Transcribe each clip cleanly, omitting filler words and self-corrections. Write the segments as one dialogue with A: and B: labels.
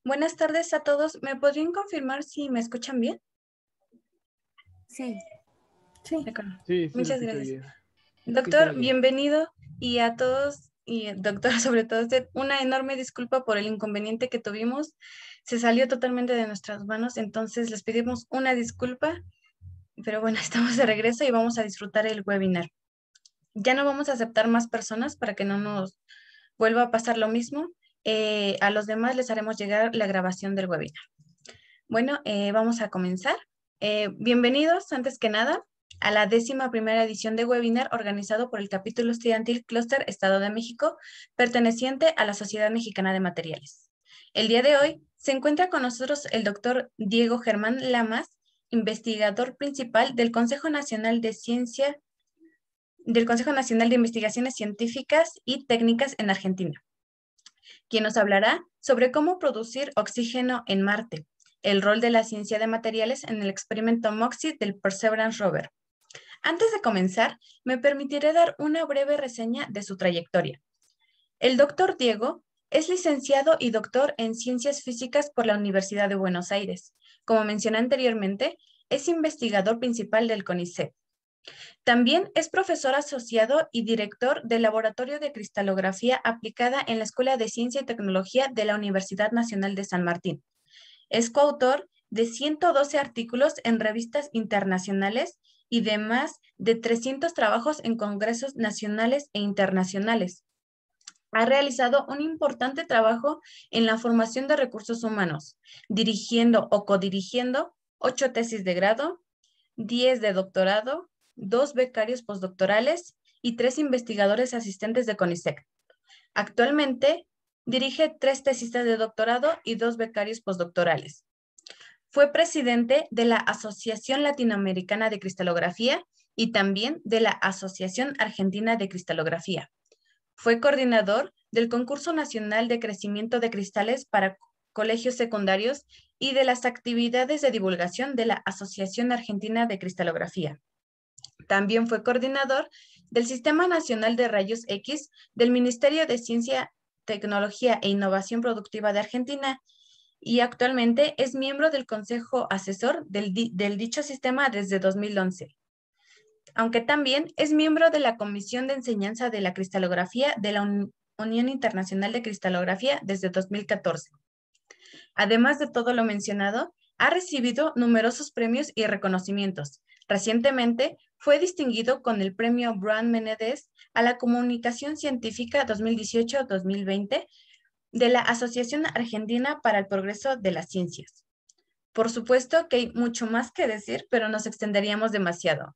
A: Buenas tardes a todos. ¿Me podrían confirmar si me escuchan bien?
B: Sí.
A: De acuerdo.
C: Sí,
A: Muchas
C: lo escucho
A: gracias.
C: bien.
A: Doctor, bienvenido y a todos, y doctora sobre todo usted, una enorme disculpa por el inconveniente que tuvimos. Se salió totalmente de nuestras manos, entonces les pedimos una disculpa, pero bueno, estamos de regreso y vamos a disfrutar el webinar. Ya no vamos a aceptar más personas para que no nos vuelva a pasar lo mismo. A los demás les haremos llegar la grabación del webinar. Bueno, vamos a comenzar. Bienvenidos, antes que nada, a la 11ª edición de webinar organizado por el capítulo estudiantil Clúster Estado de México, perteneciente a la Sociedad Mexicana de Materiales. El día de hoy se encuentra con nosotros el doctor Diego Germán Lamas, investigador principal del Consejo Nacional de Investigaciones Científicas y Técnicas en Argentina, quien nos hablará sobre cómo producir oxígeno en Marte, el rol de la ciencia de materiales en el experimento MOXIE del Perseverance Rover. Antes de comenzar, me permitiré dar una breve reseña de su trayectoria. El doctor Diego es licenciado y doctor en Ciencias Físicas por la Universidad de Buenos Aires. Como mencioné anteriormente, es investigador principal del CONICET. También es profesor asociado y director del Laboratorio de Cristalografía Aplicada en la Escuela de Ciencia y Tecnología de la Universidad Nacional de San Martín. Es coautor de 112 artículos en revistas internacionales y de más de 300 trabajos en congresos nacionales e internacionales. Ha realizado un importante trabajo en la formación de recursos humanos, dirigiendo o codirigiendo 8 tesis de grado, 10 de doctorado, 2 becarios postdoctorales y 3 investigadores asistentes de CONICET. Actualmente dirige 3 tesis de doctorado y 2 becarios postdoctorales. Fue presidente de la Asociación Latinoamericana de Cristalografía y también de la Asociación Argentina de Cristalografía. Fue coordinador del Concurso Nacional de Crecimiento de Cristales para colegios secundarios y de las actividades de divulgación de la Asociación Argentina de Cristalografía. También fue coordinador del Sistema Nacional de Rayos X del Ministerio de Ciencia, Tecnología e Innovación Productiva de Argentina y actualmente es miembro del Consejo Asesor del dicho sistema desde 2011. Aunque también es miembro de la Comisión de Enseñanza de la Cristalografía de la Unión Internacional de Cristalografía desde 2014. Además de todo lo mencionado, ha recibido numerosos premios y reconocimientos. Recientemente fue distinguido con el premio Brand Menendez a la Comunicación Científica 2018-2020 de la Asociación Argentina para el Progreso de las Ciencias. Por supuesto que hay mucho más que decir, pero nos extenderíamos demasiado.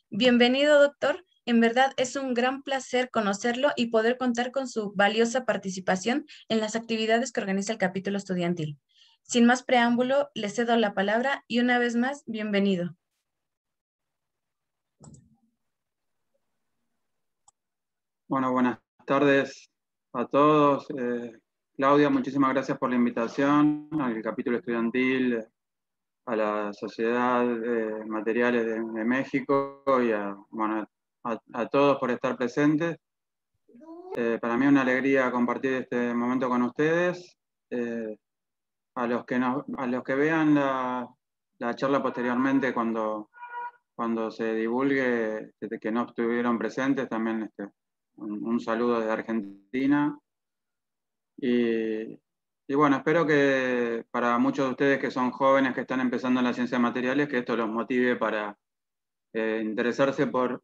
A: Bienvenido, doctor. En verdad es un gran placer conocerlo y poder contar con su valiosa participación en las actividades que organiza el capítulo estudiantil. Sin más preámbulo, le cedo la palabra y una vez más, bienvenido.
D: Bueno, buenas tardes a todos. Claudia, muchísimas gracias por la invitación al capítulo estudiantil, a la Sociedad de Materiales de México y a todos por estar presentes. Para mí es una alegría compartir este momento con ustedes. A los que vean la charla posteriormente cuando se divulgue, que no estuvieron presentes, también un saludo desde Argentina. Y bueno, espero que para muchos de ustedes que son jóvenes, que están empezando en la ciencia de materiales, que esto los motive para interesarse por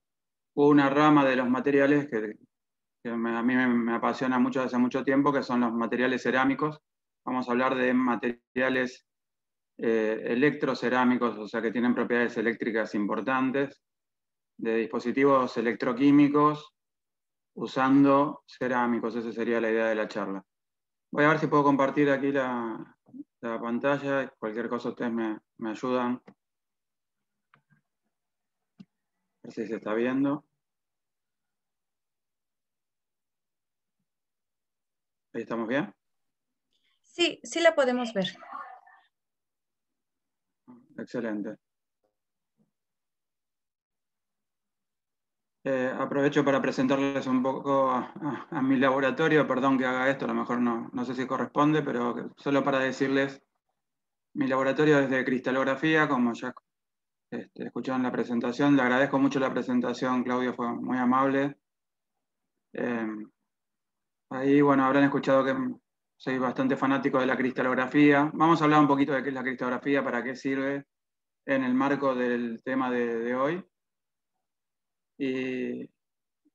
D: una rama de los materiales que a mí me apasiona mucho hace mucho tiempo, que son los materiales cerámicos. Vamos a hablar de materiales electrocerámicos, o sea que tienen propiedades eléctricas importantes, de dispositivos electroquímicos usando cerámicos. Esa sería la idea de la charla. Voy a ver si puedo compartir aquí la pantalla. Cualquier cosa ustedes me ayudan. A ver si se está viendo. ¿Ahí estamos bien?
A: Sí, sí la podemos ver.
D: Excelente. Aprovecho para presentarles un poco a mi laboratorio. Perdón que haga esto, a lo mejor no sé si corresponde, pero solo para decirles, mi laboratorio es de cristalografía, como ya escucharon la presentación. Le agradezco mucho la presentación, Claudio, fue muy amable. Ahí, bueno, habrán escuchado que soy bastante fanático de la cristalografía. Vamos a hablar un poquito de qué es la cristalografía, para qué sirve en el marco del tema de hoy.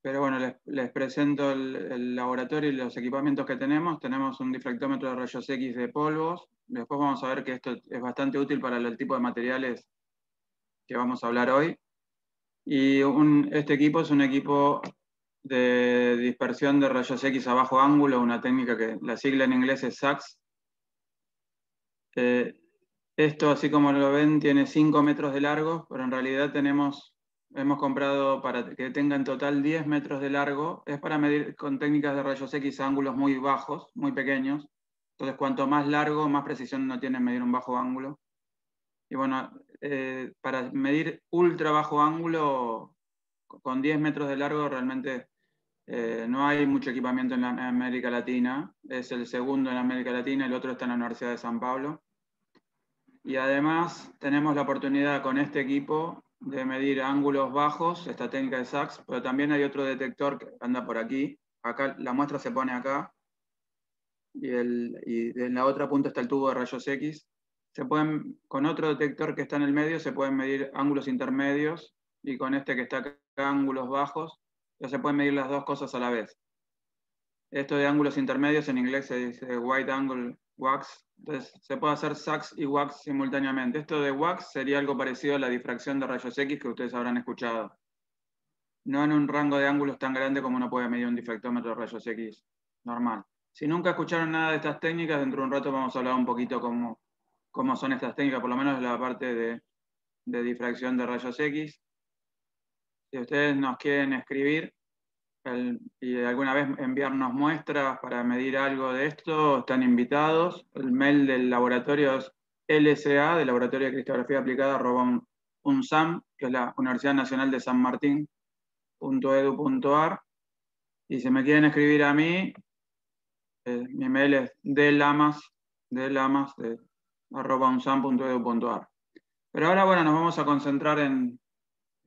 D: Pero bueno, les presento el laboratorio y los equipamientos que tenemos. Tenemos un difractómetro de rayos X de polvos. Después vamos a ver que esto es bastante útil para el tipo de materiales que vamos a hablar hoy. Y este equipo es un equipo de dispersión de rayos X a bajo ángulo, una técnica que la sigla en inglés es SAX. Esto, así como lo ven, tiene 5 metros de largo, pero en realidad hemos comprado para que tenga en total 10 metros de largo. Es para medir con técnicas de rayos X a ángulos muy bajos, muy pequeños. Entonces, cuanto más largo, más precisión no tiene en medir un bajo ángulo. Y bueno, para medir ultra bajo ángulo, con 10 metros de largo, realmente no hay mucho equipamiento en América Latina. Es el segundo en América Latina, el otro está en la Universidad de San Pablo. Y además tenemos la oportunidad con este equipo de medir ángulos bajos, esta técnica de SAX, pero también hay otro detector que anda por aquí. Acá la muestra se pone acá, y en la otra punta está el tubo de rayos X. Con otro detector que está en el medio se pueden medir ángulos intermedios, y con este que está acá, ángulos bajos, ya se pueden medir las dos cosas a la vez. Esto de ángulos intermedios en inglés se dice wide angle wax. Entonces se puede hacer SAX y wax simultáneamente. Esto de wax sería algo parecido a la difracción de rayos X que ustedes habrán escuchado. No en un rango de ángulos tan grande como uno puede medir un difractómetro de rayos X normal. Si nunca escucharon nada de estas técnicas, dentro de un rato vamos a hablar un poquito cómo son estas técnicas, por lo menos la parte de difracción de rayos X. Si ustedes nos quieren escribir y alguna vez enviarnos muestras para medir algo de esto, están invitados. El mail del laboratorio es LSA, del Laboratorio de Cristalografía Aplicada, @unsam, que es la Universidad Nacional de San Martín.edu.ar. Y si me quieren escribir a mí, mi mail es @unsam.edu.ar. Pero ahora, bueno, nos vamos a concentrar en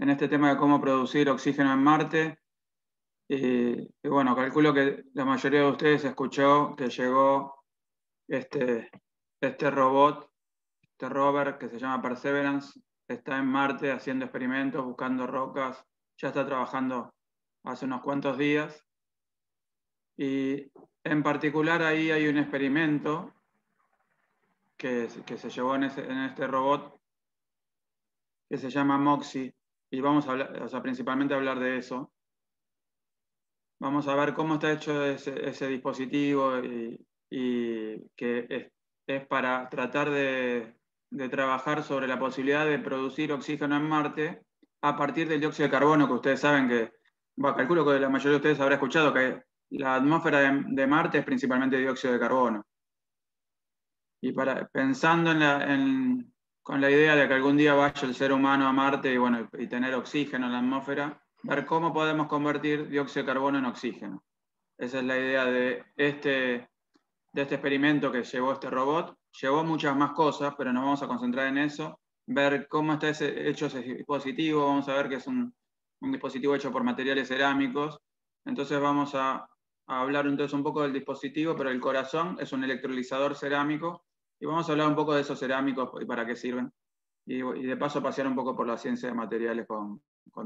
D: este tema de cómo producir oxígeno en Marte. Y bueno, calculo que la mayoría de ustedes escuchó que llegó este robot, este rover que se llama Perseverance, está en Marte haciendo experimentos, buscando rocas, ya está trabajando hace unos cuantos días. Y en particular ahí hay un experimento que se llevó en este robot que se llama MOXIE, y vamos a hablar, o sea, principalmente a hablar de eso. Vamos a ver cómo está hecho ese dispositivo, y que es para tratar de trabajar sobre la posibilidad de producir oxígeno en Marte a partir del dióxido de carbono, que ustedes saben que, calculo que la mayoría de ustedes habrá escuchado que la atmósfera de Marte es principalmente dióxido de carbono. Y pensando con la idea de que algún día vaya el ser humano a Marte y tener oxígeno en la atmósfera, ver cómo podemos convertir dióxido de carbono en oxígeno. Esa es la idea de este experimento que llevó este robot. Llevó muchas más cosas, pero nos vamos a concentrar en eso, ver cómo está hecho ese dispositivo. Vamos a ver que es un dispositivo hecho por materiales cerámicos. Entonces vamos a hablar entonces un poco del dispositivo, pero el corazón es un electrolizador cerámico, y vamos a hablar un poco de esos cerámicos y para qué sirven. Y de paso pasear un poco por la ciencia de materiales con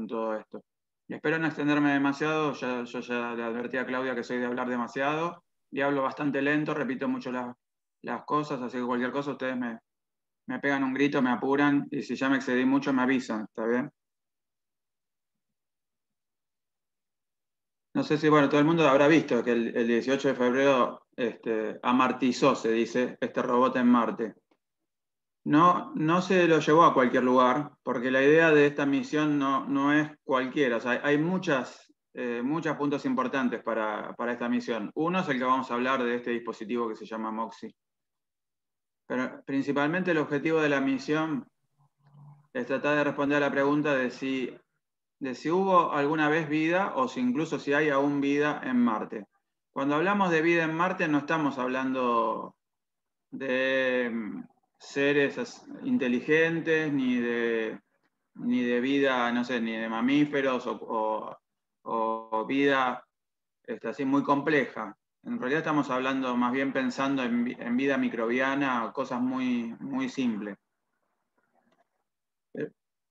D: todo esto. Y espero no extenderme demasiado. Yo ya le advertí a Claudia que soy de hablar demasiado y hablo bastante lento, repito mucho las cosas, así que cualquier cosa ustedes me pegan un grito, me apuran, y si ya me excedí mucho me avisan, ¿está bien? No sé si, bueno, todo el mundo habrá visto que el 18 de febrero amartizó, se dice, este robot en Marte. No se lo llevó a cualquier lugar, porque la idea de esta misión no es cualquiera. O sea, hay muchos puntos importantes para esta misión. Uno es el que vamos a hablar, de este dispositivo que se llama MOXIE. Pero principalmente el objetivo de la misión es tratar de responder a la pregunta de si de si hubo alguna vez vida o si incluso si hay aún vida en Marte. Cuando hablamos de vida en Marte no estamos hablando de seres inteligentes ni de vida, no sé, ni de mamíferos o vida así muy compleja. En realidad estamos hablando más bien pensando en vida microbiana, cosas muy, muy simples.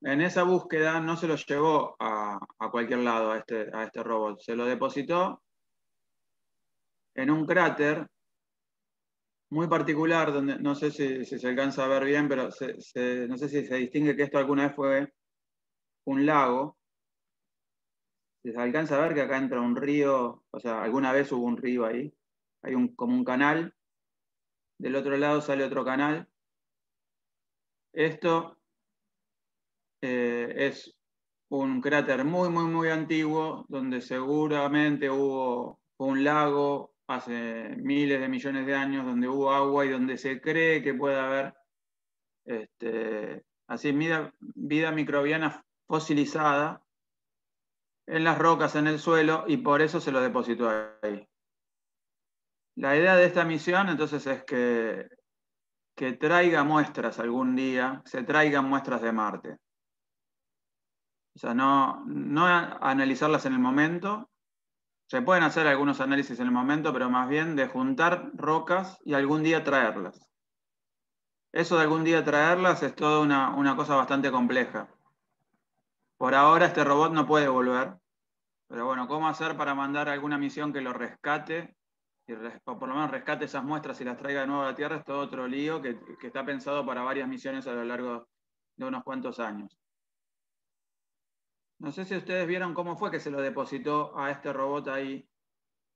D: En esa búsqueda no se lo llevó a cualquier lado a este robot, se lo depositó en un cráter muy particular, donde no sé si se alcanza a ver bien, pero no sé si se distingue que esto alguna vez fue un lago. Se alcanza a ver que acá entra un río, o sea, alguna vez hubo un río ahí. Hay como un canal, del otro lado sale otro canal. Esto es un cráter muy, muy, muy antiguo, donde seguramente hubo un lago hace miles de millones de años, donde hubo agua y donde se cree que puede haber así vida microbiana fosilizada en las rocas, en el suelo, y por eso se lo depositó ahí. La idea de esta misión entonces es que traiga muestras algún día, se traigan muestras de Marte. O sea, no analizarlas en el momento. Se pueden hacer algunos análisis en el momento, pero más bien de juntar rocas y algún día traerlas. Eso de algún día traerlas es toda una cosa bastante compleja. Por ahora este robot no puede volver, pero bueno, ¿cómo hacer para mandar alguna misión que lo rescate? O por lo menos rescate esas muestras y las traiga de nuevo a la Tierra, es todo otro lío que está pensado para varias misiones a lo largo de unos cuantos años. No sé si ustedes vieron cómo fue que se lo depositó a este robot ahí.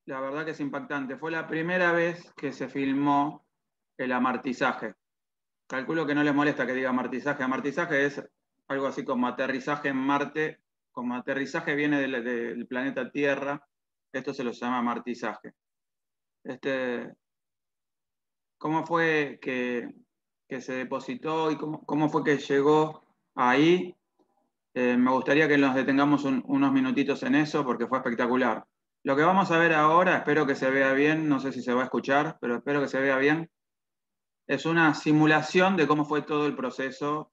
D: La verdad que es impactante. Fue la primera vez que se filmó el amartizaje. Calculo que no les molesta que diga amartizaje. Amartizaje es algo así como aterrizaje en Marte. Como aterrizaje viene del planeta Tierra, esto se lo llama amartizaje. ¿Cómo fue que se depositó y cómo fue que llegó ahí? Me gustaría que nos detengamos unos minutitos en eso porque fue espectacular. Lo que vamos a ver ahora, espero que se vea bien, no sé si se va a escuchar, pero espero que se vea bien, es una simulación de cómo fue todo el proceso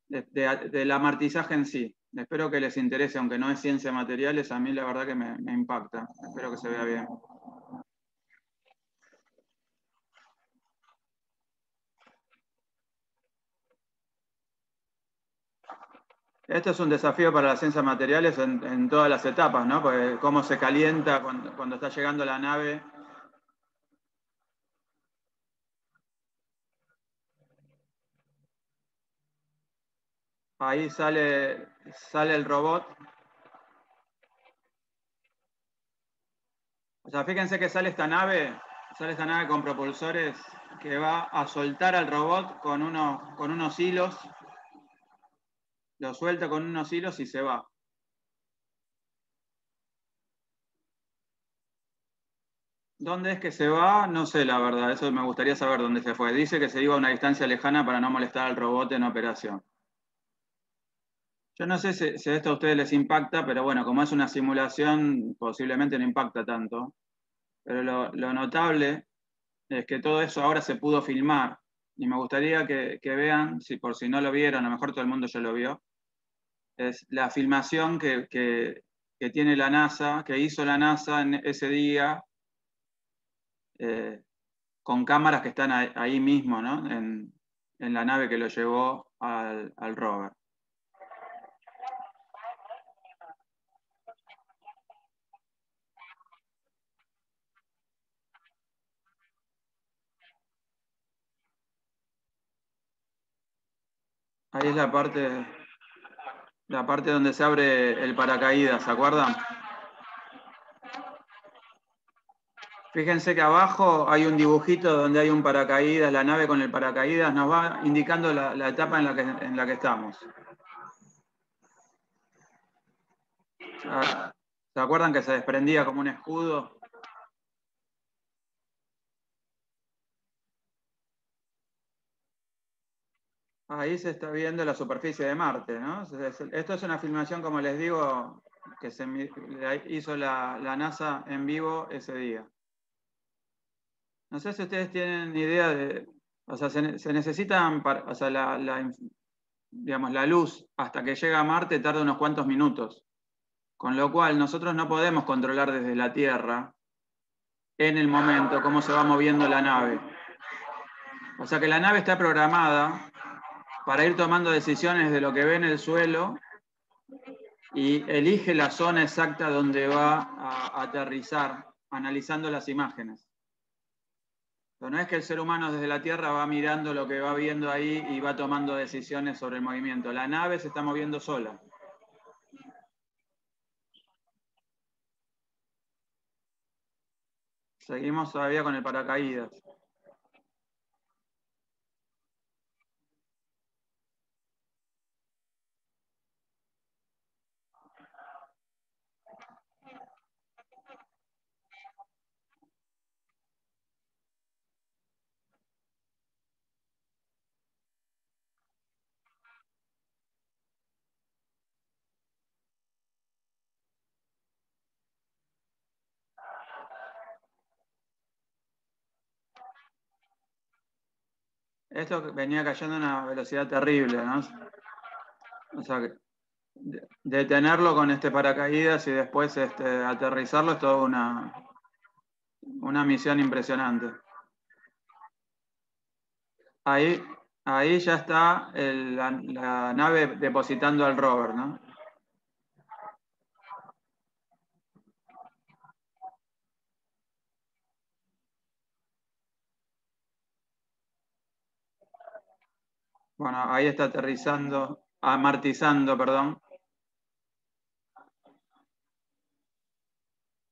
D: del amartizaje en sí. Espero que les interese, aunque no es ciencia de materiales, a mí la verdad que me impacta. Espero que se vea bien. Esto es un desafío para las ciencias materiales en todas las etapas, ¿no? Porque cómo se calienta cuando está llegando la nave. Ahí sale el robot. O sea, fíjense que sale esta nave con propulsores que va a soltar al robot con unos hilos. Lo suelta con unos hilos y se va. ¿Dónde es que se va? No sé, la verdad. Eso me gustaría saber dónde se fue. Dice que se iba a una distancia lejana para no molestar al robot en operación. Yo no sé si esto a ustedes les impacta, pero bueno, como es una simulación, posiblemente no impacta tanto. Pero lo notable es que todo eso ahora se pudo filmar. Y me gustaría que vean, por si no lo vieron, a lo mejor todo el mundo ya lo vio, es la filmación que tiene la NASA, que hizo la NASA en ese día, con cámaras que están ahí mismo, ¿no? En la nave que lo llevó al rover. Ahí es la parte donde se abre el paracaídas, ¿se acuerdan? Fíjense que abajo hay un dibujito donde hay un paracaídas, la nave con el paracaídas nos va indicando la etapa en la que estamos. ¿Se acuerdan que se desprendía como un escudo? Ahí se está viendo la superficie de Marte, ¿no? Esto es una filmación, como les digo, que hizo la NASA en vivo ese día. No sé si ustedes tienen idea de, o sea, se necesitan, o sea, digamos, la luz hasta que llega a Marte tarda unos cuantos minutos, con lo cual nosotros no podemos controlar desde la Tierra en el momento cómo se va moviendo la nave. O sea que la nave está programada para ir tomando decisiones de lo que ve en el suelo y elige la zona exacta donde va a aterrizar, analizando las imágenes. Pero no es que el ser humano desde la Tierra va mirando lo que va viendo ahí y va tomando decisiones sobre el movimiento. La nave se está moviendo sola. Seguimos todavía con el paracaídas. Esto venía cayendo a una velocidad terrible, ¿no? O sea, detenerlo con este paracaídas y después aterrizarlo es toda una misión impresionante. Ahí ya está la nave depositando al rover, ¿no? Bueno, ahí está aterrizando, amartizando, perdón.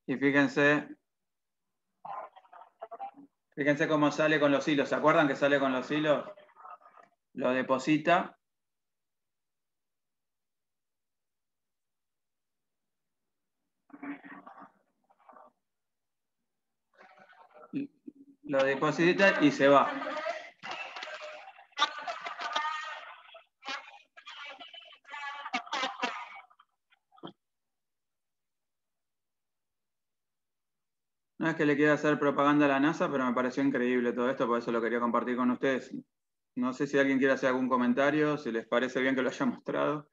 D: Y fíjense cómo sale con los hilos. ¿Se acuerdan que sale con los hilos? Lo deposita. Lo deposita y se va. No es que le quiera hacer propaganda a la NASA, pero me pareció increíble todo esto, por eso lo quería compartir con ustedes. No sé si alguien quiere hacer algún comentario, si les parece bien que lo haya mostrado,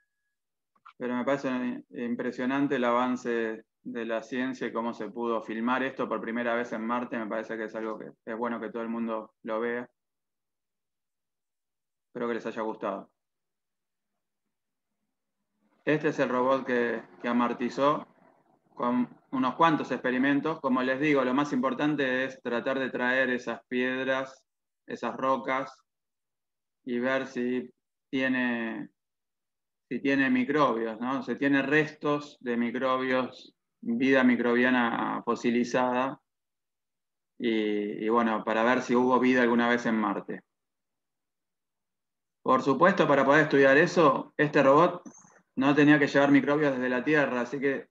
D: pero me parece impresionante el avance de la ciencia y cómo se pudo filmar esto por primera vez en Marte. Me parece que es algo que es bueno que todo el mundo lo vea. Espero que les haya gustado. Este es el robot que amartizó con unos cuantos experimentos. Como les digo, lo más importante es tratar de traer esas piedras, esas rocas, y ver si tiene microbios, ¿no? Si tiene restos de microbios, vida microbiana fosilizada, y bueno, para ver si hubo vida alguna vez en Marte. Por supuesto, para poder estudiar eso, este robot no tenía que llevar microbios desde la Tierra, así que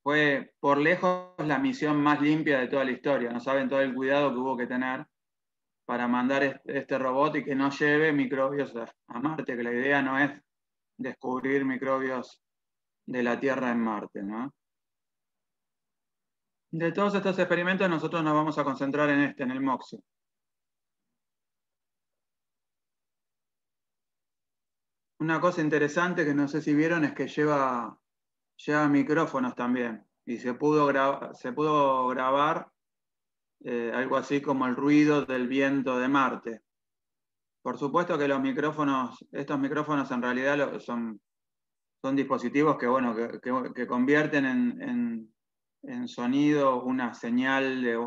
D: fue por lejos la misión más limpia de toda la historia. No saben todo el cuidado que hubo que tener para mandar este robot y que no lleve microbios a Marte, que la idea no es descubrir microbios de la Tierra en Marte, ¿no? De todos estos experimentos nosotros nos vamos a concentrar en el MOXIE. Una cosa interesante que no sé si vieron es que lleva micrófonos también y se pudo grabar algo así como el ruido del viento de Marte. Por supuesto que estos micrófonos en realidad son dispositivos que, bueno, que convierten en sonido una señal de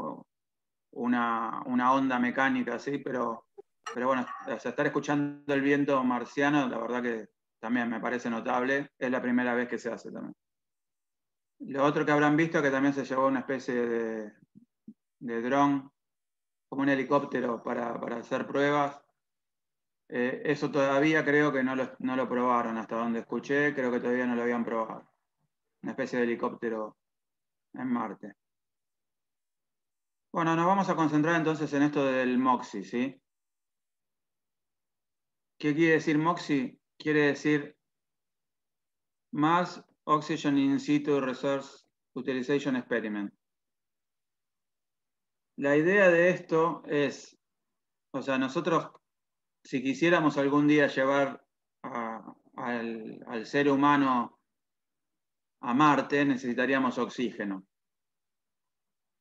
D: una onda mecánica, ¿sí? Pero bueno, o sea, estar escuchando el viento marciano, la verdad que también me parece notable. Es la primera vez que se hace también. Lo otro que habrán visto es que también se llevó una especie de dron, como un helicóptero para hacer pruebas. Eso todavía creo que no lo probaron, hasta donde escuché, creo que todavía no lo habían probado. Una especie de helicóptero en Marte. Bueno, nos vamos a concentrar entonces en esto del MOXIE, ¿sí? ¿Qué quiere decir MOXIE? Quiere decir Mass Oxygen In Situ Resource Utilization Experiment. La idea de esto es, o sea, nosotros, si quisiéramos algún día llevar al ser humano a Marte, necesitaríamos oxígeno.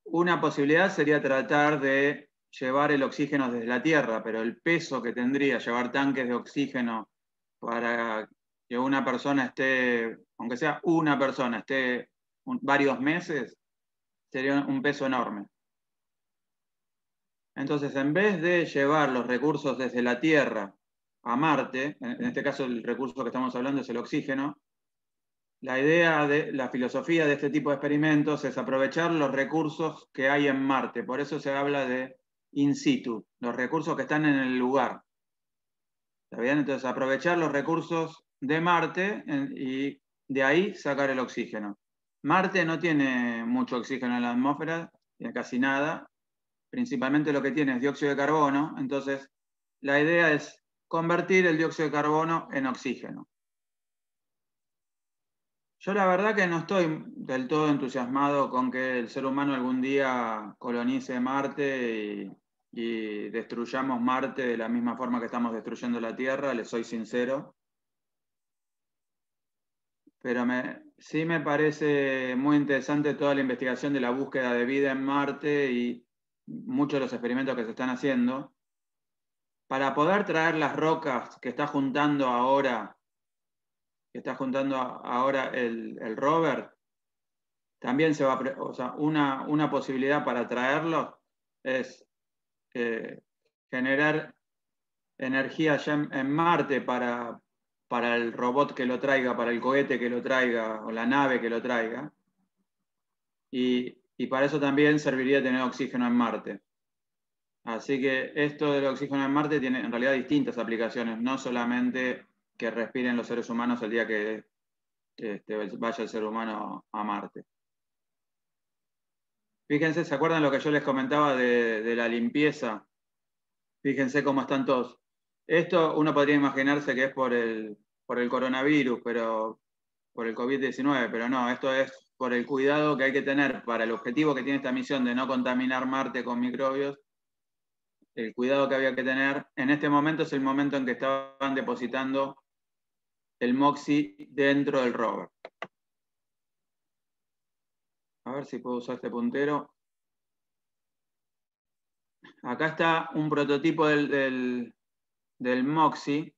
D: Una posibilidad sería tratar de llevar el oxígeno desde la Tierra, pero el peso que tendría llevar tanques de oxígeno para que una persona esté, aunque sea una persona, esté varios meses, sería un peso enorme. Entonces, en vez de llevar los recursos desde la Tierra a Marte, en este caso el recurso que estamos hablando es el oxígeno, la idea de la filosofía de este tipo de experimentos es aprovechar los recursos que hay en Marte. Por eso se habla de in situ, los recursos que están en el lugar. ¿Está bien? Entonces, aprovechar los recursos de Marte y de ahí sacar el oxígeno. Marte no tiene mucho oxígeno en la atmósfera, tiene casi nada. Principalmente lo que tiene es dióxido de carbono. Entonces, la idea es convertir el dióxido de carbono en oxígeno. Yo la verdad que no estoy del todo entusiasmado con que el ser humano algún día colonice Marte y destruyamos Marte de la misma forma que estamos destruyendo la Tierra, les soy sincero. Pero sí me parece muy interesante toda la investigación de la búsqueda de vida en Marte y muchos de los experimentos que se están haciendo. Para poder traer las rocas que está juntando ahora el rover, también se va a, o sea, una posibilidad para traerlo es generar energía ya en Marte para el robot que lo traiga, para el cohete que lo traiga o la nave que lo traiga. Y para eso también serviría tener oxígeno en Marte. Así que esto del oxígeno en Marte tiene en realidad distintas aplicaciones, no solamente que respiren los seres humanos el día que vaya el ser humano a Marte. Fíjense, ¿se acuerdan lo que yo les comentaba de la limpieza? Fíjense cómo están todos. Esto uno podría imaginarse que es por el coronavirus, pero por el COVID-19, pero no, esto es por el cuidado que hay que tener para el objetivo que tiene esta misión de no contaminar Marte con microbios. El cuidado que había que tener en este momento es el momento en que estaban depositando el MOXIE dentro del rover. A ver si puedo usar este puntero. Acá está un prototipo del MOXIE.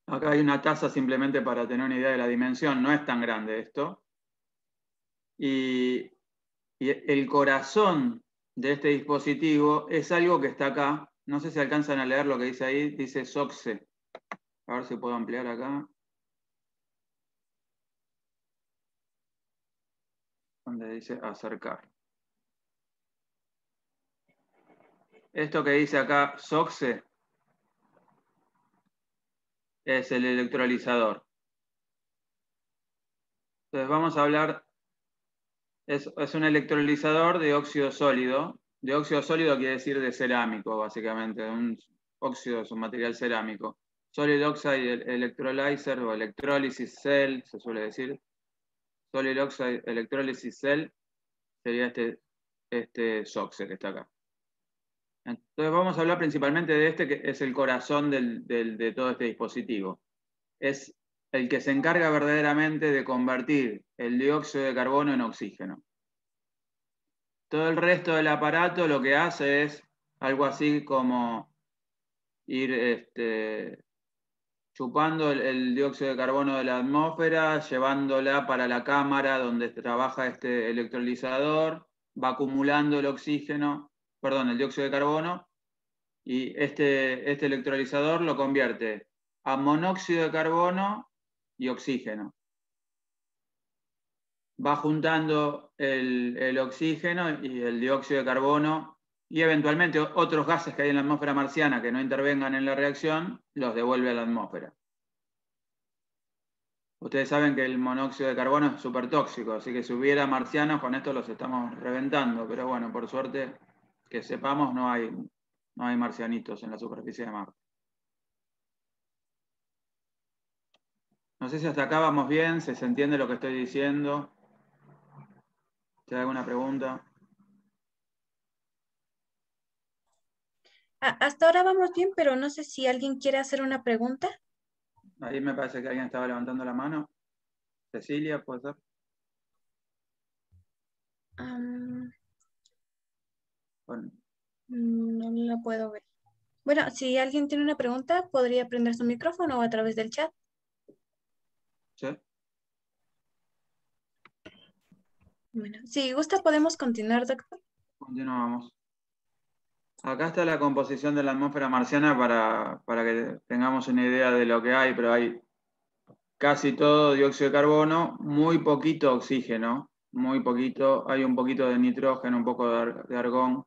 D: Acá hay una taza simplemente para tener una idea de la dimensión. No es tan grande esto. Y el corazón de este dispositivo es algo que está acá. No sé si alcanzan a leer lo que dice ahí. Dice SOXE. A ver si puedo ampliar acá. Donde dice acercar. Esto que dice acá SOXE es el electrolizador. Entonces vamos a hablar, es un electrolizador de óxido sólido. De óxido sólido quiere decir de cerámico, básicamente. Un óxido es un material cerámico. Solid Oxide Electrolyzer o Electrolysis Cell, se suele decir. Solid Oxide Electrolysis Cell sería este SOXE que está acá. Entonces vamos a hablar principalmente de este que es el corazón de todo este dispositivo. Es el que se encarga verdaderamente de convertir el dióxido de carbono en oxígeno. Todo el resto del aparato lo que hace es algo así como ir chupando el dióxido de carbono de la atmósfera, llevándola para la cámara donde trabaja este electrolizador, va acumulando el dióxido de carbono, y este electrolizador lo convierte a monóxido de carbono y oxígeno. Va juntando el oxígeno y el dióxido de carbono y eventualmente otros gases que hay en la atmósfera marciana que no intervengan en la reacción, los devuelve a la atmósfera. Ustedes saben que el monóxido de carbono es súper tóxico, así que si hubiera marcianos con esto los estamos reventando, pero bueno, por suerte que sepamos no hay marcianitos en la superficie de Marte. No sé si hasta acá vamos bien, si se entiende lo que estoy diciendo. ¿Te hay alguna pregunta?
A: Hasta ahora vamos bien, pero no sé si alguien quiere hacer una pregunta.
D: Ahí me parece que alguien estaba levantando la mano. Cecilia, ¿puede ser?
A: Am,
D: Bueno,
A: no la puedo ver. Bueno, si alguien tiene una pregunta, podría prender su micrófono o a través del chat.
D: ¿sí?
A: Bueno, si gusta, podemos continuar, doctor.
D: Continuamos. Acá está la composición de la atmósfera marciana para que tengamos una idea de lo que hay, pero hay casi todo dióxido de carbono, muy poquito oxígeno, muy poquito, hay un poquito de nitrógeno, un poco de argón,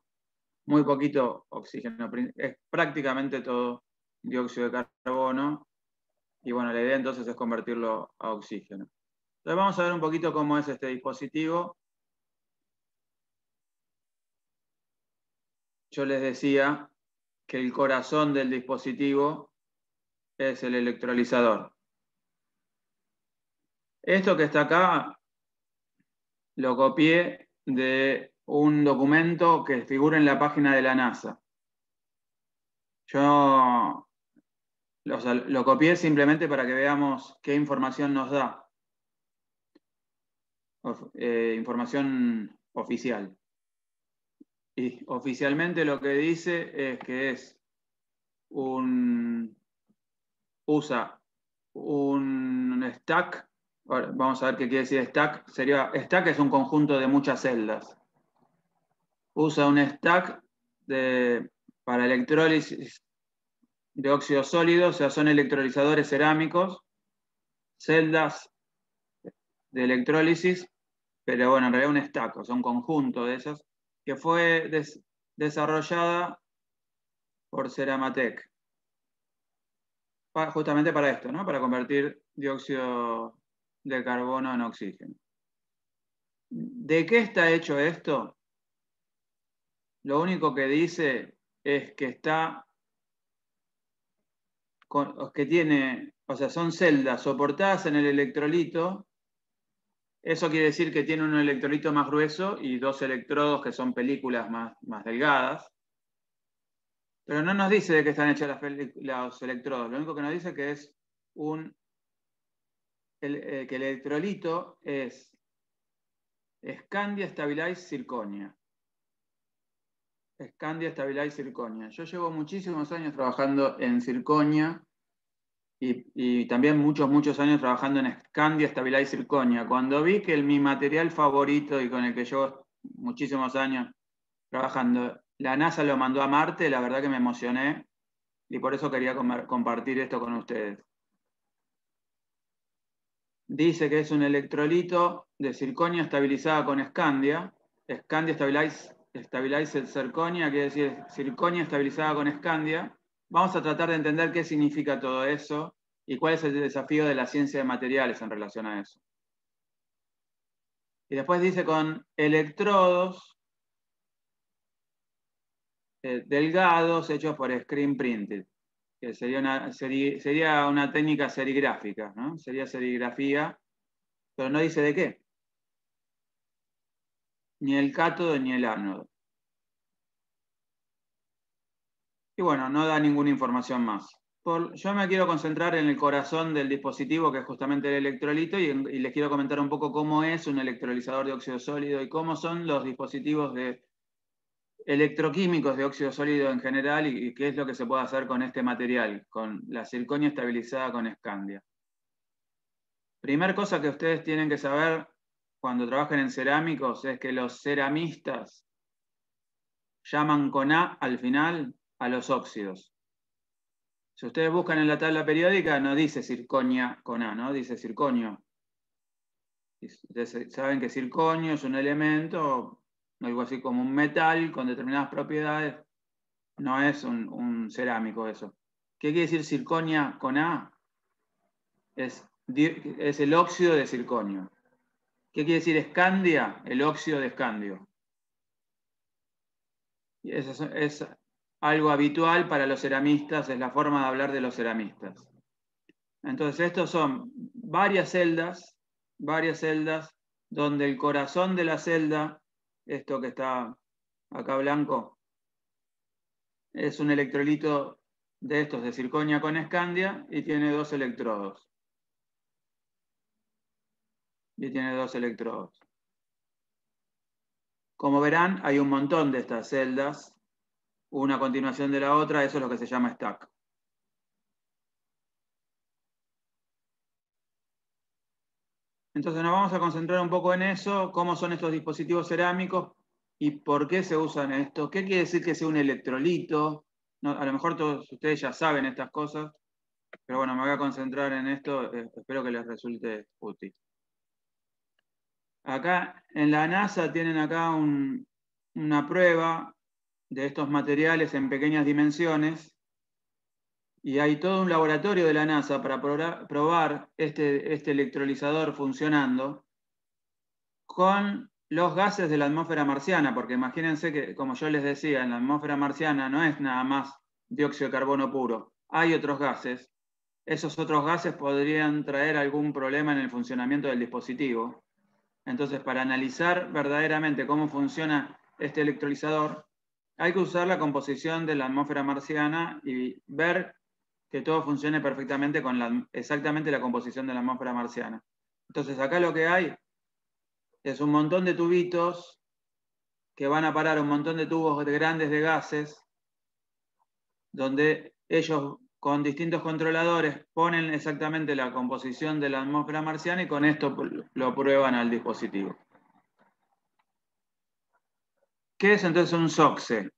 D: muy poquito oxígeno, es prácticamente todo dióxido de carbono, y bueno, la idea entonces es convertirlo a oxígeno. Entonces vamos a ver un poquito cómo es este dispositivo. Yo les decía que el corazón del dispositivo es el electrolizador. Esto que está acá lo copié de un documento que figura en la página de la NASA. Yo lo copié simplemente para que veamos qué información nos da. Información oficial. Y oficialmente lo que dice es que usa un stack. Ahora, vamos a ver qué quiere decir stack. Stack es un conjunto de muchas celdas. Usa un stack para electrólisis de óxido sólido, o sea, son electrolizadores cerámicos, celdas de electrólisis, pero bueno, en realidad un stack, o sea, un conjunto de esas, que fue desarrollada por Ceramatec, justamente para esto, ¿no? Para convertir dióxido de carbono en oxígeno. ¿De qué está hecho esto? Lo único que dice es que tiene, o sea, son celdas soportadas en el electrolito. Eso quiere decir que tiene un electrolito más grueso y dos electrodos que son películas más delgadas. Pero no nos dice de qué están hechos los electrodos. Lo único que nos dice que es que el electrolito es Scandia Stabilized Zirconia. Scandia Stabilized Zirconia. Yo llevo muchísimos años trabajando en zirconia y también muchos años trabajando en Scandia Stabilized Zirconia. Cuando vi que mi material favorito y con el que llevo muchísimos años trabajando, la NASA lo mandó a Marte, la verdad que me emocioné y por eso quería compartir esto con ustedes. Dice que es un electrolito de zirconia estabilizada con Scandia. Scandia Stabilized Zirconia, quiere decir zirconia estabilizada con Scandia. Vamos a tratar de entender qué significa todo eso y cuál es el desafío de la ciencia de materiales en relación a eso. Y después dice con electrodos delgados hechos por screen printed, que sería una técnica serigráfica, ¿no? Sería serigrafía, pero no dice de qué. Ni el cátodo ni el ánodo. Y bueno, no da ninguna información más. Yo me quiero concentrar en el corazón del dispositivo, que es justamente el electrolito, y les quiero comentar un poco cómo es un electrolizador de óxido sólido y cómo son los dispositivos electroquímicos de óxido sólido en general y qué es lo que se puede hacer con este material, con la zirconia estabilizada con Scandia. Primer cosa que ustedes tienen que saber cuando trabajen en cerámicos es que los ceramistas llaman con A al final a los óxidos. Si ustedes buscan en la tabla periódica, no dice zirconia con A, ¿no? Dice zirconio. Ustedes saben que zirconio es un elemento, algo así como un metal con determinadas propiedades. No es un cerámico eso. ¿Qué quiere decir zirconia con A? Es el óxido de zirconio. ¿Qué quiere decir escandia? El óxido de escandio. Y eso es algo habitual para los ceramistas, es la forma de hablar de los ceramistas. Entonces, estos son varias celdas donde el corazón de la celda, esto que está acá blanco, es un electrolito de estos de circonia con escandia y tiene 2 electrodos. Como verán, hay un montón de estas celdas, una a continuación de la otra, eso es lo que se llama stack. Entonces nos vamos a concentrar un poco en eso, cómo son estos dispositivos cerámicos y por qué se usan esto. ¿Qué quiere decir que sea un electrolito? No, a lo mejor todos ustedes ya saben estas cosas, pero bueno, me voy a concentrar en esto, espero que les resulte útil. Acá en la NASA tienen acá una prueba de estos materiales en pequeñas dimensiones y hay todo un laboratorio de la NASA para probar este electrolizador funcionando con los gases de la atmósfera marciana, porque imagínense que, como yo les decía, en la atmósfera marciana no es nada más dióxido de carbono puro, hay otros gases. Esos otros gases podrían traer algún problema en el funcionamiento del dispositivo. Entonces, para analizar verdaderamente cómo funciona este electrolizador, hay que usar la composición de la atmósfera marciana y ver que todo funcione perfectamente con exactamente la composición de la atmósfera marciana. Entonces, acá lo que hay es un montón de tubitos que van a parar un montón de tubos grandes de gases, donde ellos con distintos controladores ponen exactamente la composición de la atmósfera marciana y con esto lo prueban al dispositivo. ¿Qué es entonces un SOCSE?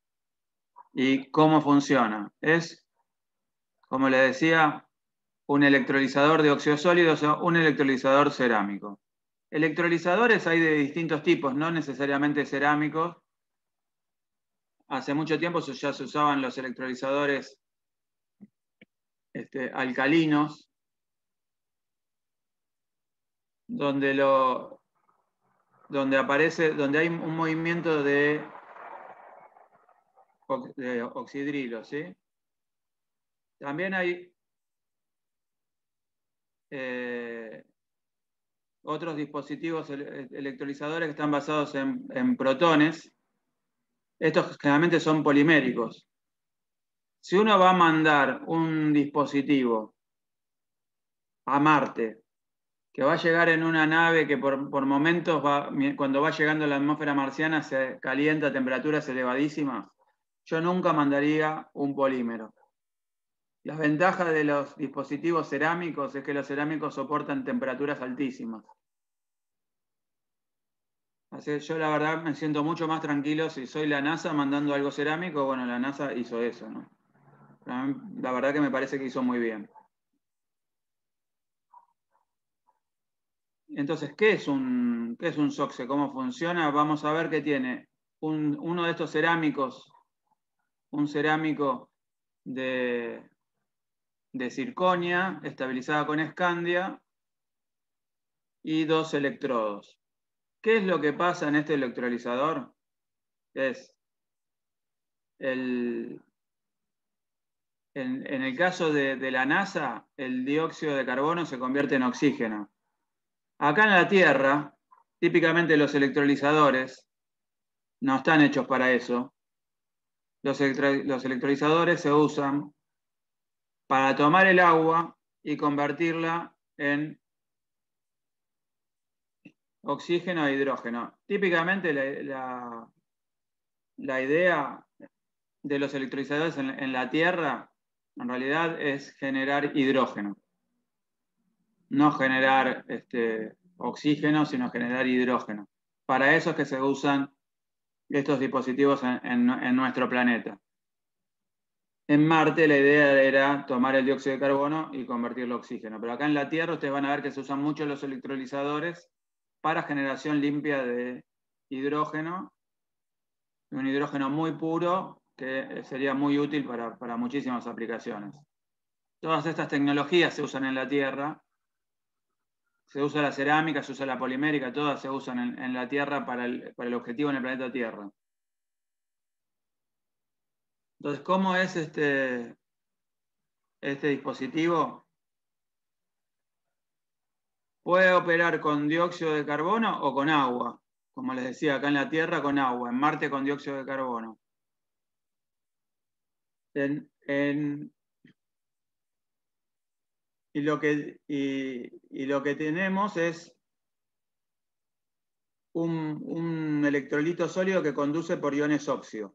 D: ¿Y cómo funciona? Es, como le decía, un electrolizador de óxidos sólidos o un electrolizador cerámico. Electrolizadores hay de distintos tipos, no necesariamente cerámicos. Hace mucho tiempo ya se usaban los electrolizadores alcalinos, donde hay un movimiento de oxidrilo, ¿sí? También hay otros dispositivos electrolizadores que están basados en protones. Estos generalmente son poliméricos. Si uno va a mandar un dispositivo a Marte, que va a llegar en una nave que por momentos, cuando va llegando a la atmósfera marciana, se calienta a temperaturas elevadísimas, yo nunca mandaría un polímero. Las ventajas de los dispositivos cerámicos es que los cerámicos soportan temperaturas altísimas. Así que yo la verdad me siento mucho más tranquilo si soy la NASA mandando algo cerámico. Bueno, la NASA hizo eso, ¿no? La verdad que me parece que hizo muy bien. Entonces, ¿qué es un SOCSE? ¿Cómo funciona? Vamos a ver que tiene uno de estos cerámicos, un cerámico de circonia estabilizada con escandia y 2 electrodos. ¿Qué es lo que pasa en este electrolizador? Es en el caso de la NASA, el dióxido de carbono se convierte en oxígeno. Acá en la Tierra, típicamente los electrolizadores no están hechos para eso. Los electrolizadores se usan para tomar el agua y convertirla en oxígeno e hidrógeno. Típicamente la idea de los electrolizadores en la Tierra en realidad es generar hidrógeno. No generar oxígeno, sino generar hidrógeno. Para eso es que se usan estos dispositivos en nuestro planeta. En Marte la idea era tomar el dióxido de carbono y convertirlo a oxígeno. Pero acá en la Tierra ustedes van a ver que se usan mucho los electrolizadores para generación limpia de hidrógeno. Un hidrógeno muy puro que sería muy útil para muchísimas aplicaciones. Todas estas tecnologías se usan en la Tierra. Se usa la cerámica, se usa la polimérica, todas se usan en la Tierra para el objetivo en el planeta Tierra. Entonces, ¿cómo es este dispositivo? puede operar con dióxido de carbono o con agua. Como les decía, acá en la Tierra con agua, en Marte con dióxido de carbono. Y lo que tenemos es un electrolito sólido que conduce por iones óxido.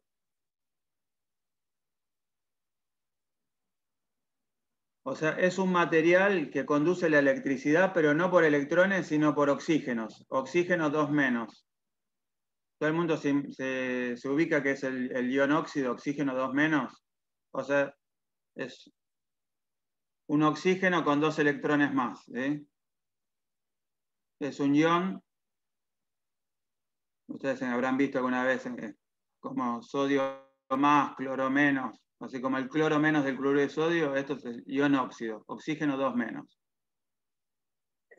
D: O sea, es un material que conduce la electricidad, pero no por electrones, sino por oxígenos. Oxígeno 2-. Todo el mundo se ubica que es el ion óxido, oxígeno 2-. O sea, es un oxígeno con 2 electrones más. Es un ion, ustedes habrán visto alguna vez como sodio más, cloro menos, así como el cloro menos del cloruro de sodio, esto es el ion óxido, oxígeno 2-.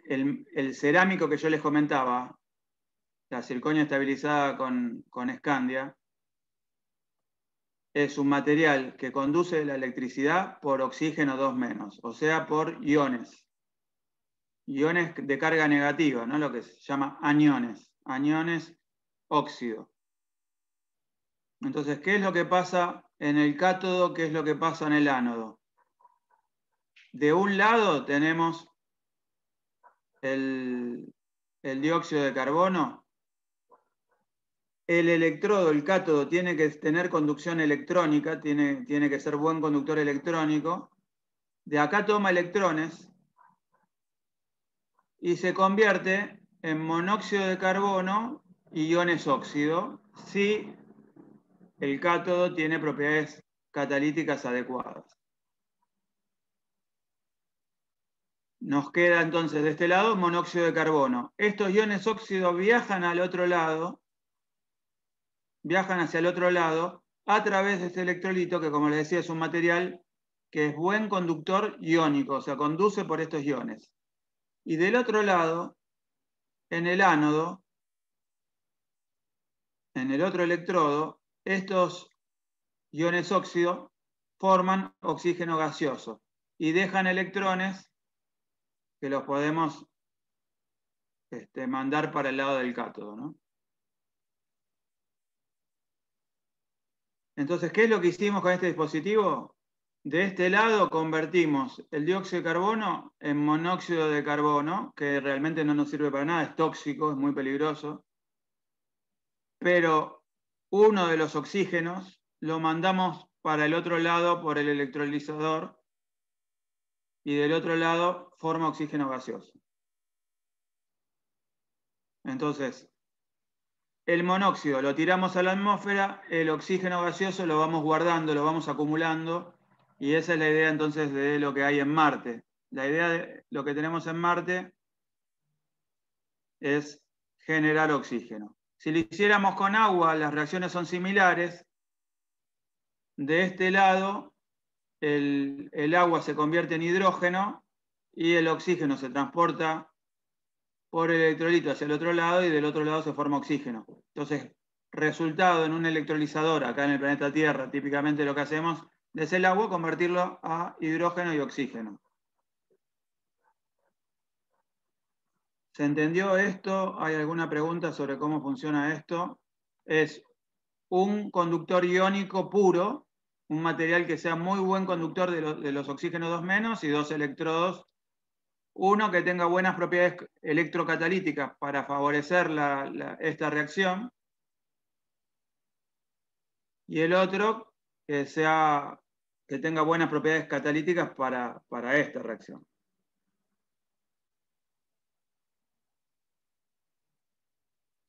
D: El cerámico que yo les comentaba, la circonia estabilizada con escandia, es un material que conduce la electricidad por oxígeno 2-, o sea, por iones. Iones de carga negativa, ¿no? Lo que se llama aniones. Aniones óxido. Entonces, ¿qué es lo que pasa en el cátodo? ¿Qué es lo que pasa en el ánodo? De un lado tenemos el dióxido de carbono. El electrodo, el cátodo, tiene que tener conducción electrónica, tiene que ser buen conductor electrónico. De acá toma electrones y se convierte en monóxido de carbono y iones óxido si el cátodo tiene propiedades catalíticas adecuadas. Nos queda entonces de este lado monóxido de carbono. Estos iones óxido viajan al otro lado, viajan hacia el otro lado a través de este electrolito que, como les decía, es un material que es buen conductor iónico, o sea, conduce por estos iones. Y del otro lado, en el ánodo, en el otro electrodo, estos iones óxido forman oxígeno gaseoso y dejan electrones que los podemos mandar para el lado del cátodo, ¿no? Entonces, ¿qué es lo que hicimos con este dispositivo? De este lado convertimos el dióxido de carbono en monóxido de carbono, que realmente no nos sirve para nada, es tóxico, es muy peligroso. Pero uno de los oxígenos lo mandamos para el otro lado por el electrolizador y del otro lado forma oxígeno gaseoso. Entonces, el monóxido lo tiramos a la atmósfera, el oxígeno gaseoso lo vamos guardando, lo vamos acumulando, y esa es la idea entonces de lo que hay en Marte. La idea de lo que tenemos en Marte es generar oxígeno. Si lo hiciéramos con agua, las reacciones son similares. De este lado, el agua se convierte en hidrógeno y el oxígeno se transporta por el electrolito hacia el otro lado y del otro lado se forma oxígeno. Entonces, resultado en un electrolizador, acá en el planeta Tierra, típicamente lo que hacemos es el agua convertirlo a hidrógeno y oxígeno. ¿Se entendió esto? ¿Hay alguna pregunta sobre cómo funciona esto? Es un conductor iónico puro, un material que sea muy buen conductor de los oxígenos 2- y 2 electrodos. Uno que tenga buenas propiedades electrocatalíticas para favorecer esta reacción. Y el otro que tenga buenas propiedades catalíticas para esta reacción.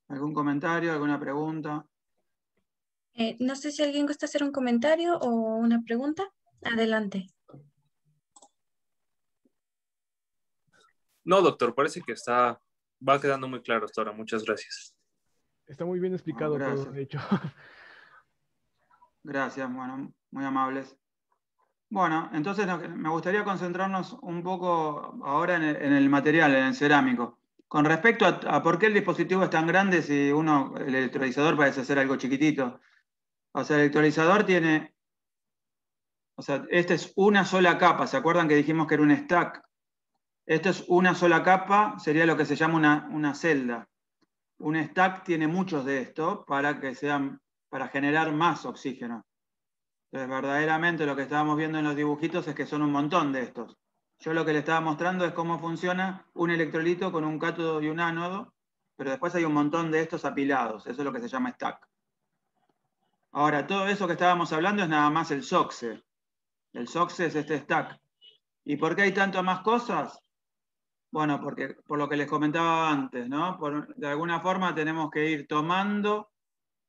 D: ¿Algún comentario, alguna pregunta?
A: No sé si alguien gusta hacer un comentario o una pregunta. Adelante.
C: No, doctor, parece que va quedando muy claro hasta ahora. Muchas gracias.
E: Está muy bien explicado todo, de hecho.
D: Gracias, bueno, muy amables. Bueno, entonces me gustaría concentrarnos un poco ahora en el material, en el cerámico. Con respecto a por qué el dispositivo es tan grande si el electrolizador parece ser algo chiquitito. O sea, el electrolizador tiene, o sea, esta es una sola capa. ¿Se acuerdan que dijimos que era un stack? Esto es una sola capa, sería lo que se llama una celda. Un stack tiene muchos de estos para generar más oxígeno. Entonces, verdaderamente lo que estábamos viendo en los dibujitos es que son un montón de estos. Yo lo que le estaba mostrando es cómo funciona un electrolito con un cátodo y un ánodo, pero después hay un montón de estos apilados. Eso es lo que se llama stack. Ahora, todo eso que estábamos hablando es nada más el SOXE. El SOXE es este stack. ¿Y por qué hay tantas más cosas? Bueno, porque por lo que les comentaba antes, ¿no? De alguna forma tenemos que ir tomando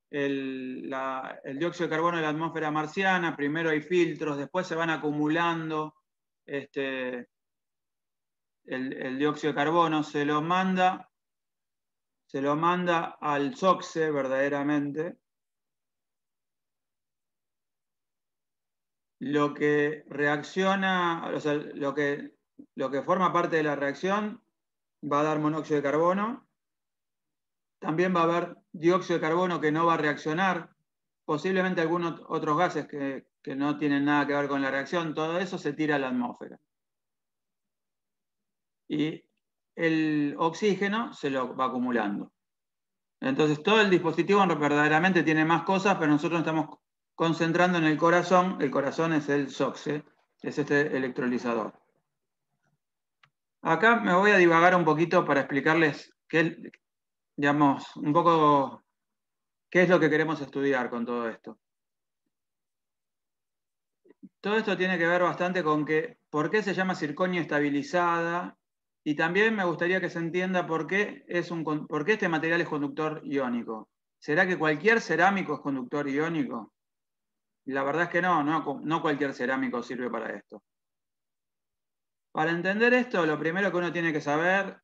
D: el dióxido de carbono de la atmósfera marciana. Primero hay filtros, después se van acumulando el dióxido de carbono, se lo manda al SOXE verdaderamente. Lo que reacciona, o sea, lo que forma parte de la reacción va a dar monóxido de carbono. También va a haber dióxido de carbono que no va a reaccionar, posiblemente algunos otros gases que no tienen nada que ver con la reacción. Todo eso se tira a la atmósfera. Y el oxígeno se lo va acumulando. Entonces todo el dispositivo verdaderamente tiene más cosas, pero nosotros estamos concentrando en el corazón. El corazón es el SOXE, es este electrolizador. Acá me voy a divagar un poquito para explicarles un poco qué es lo que queremos estudiar con todo esto. Todo esto tiene que ver bastante con por qué se llama circonio estabilizada, y también me gustaría que se entienda por qué este material es conductor iónico. ¿Será que cualquier cerámico es conductor iónico? La verdad es que no cualquier cerámico sirve para esto. Para entender esto, lo primero que uno tiene que saber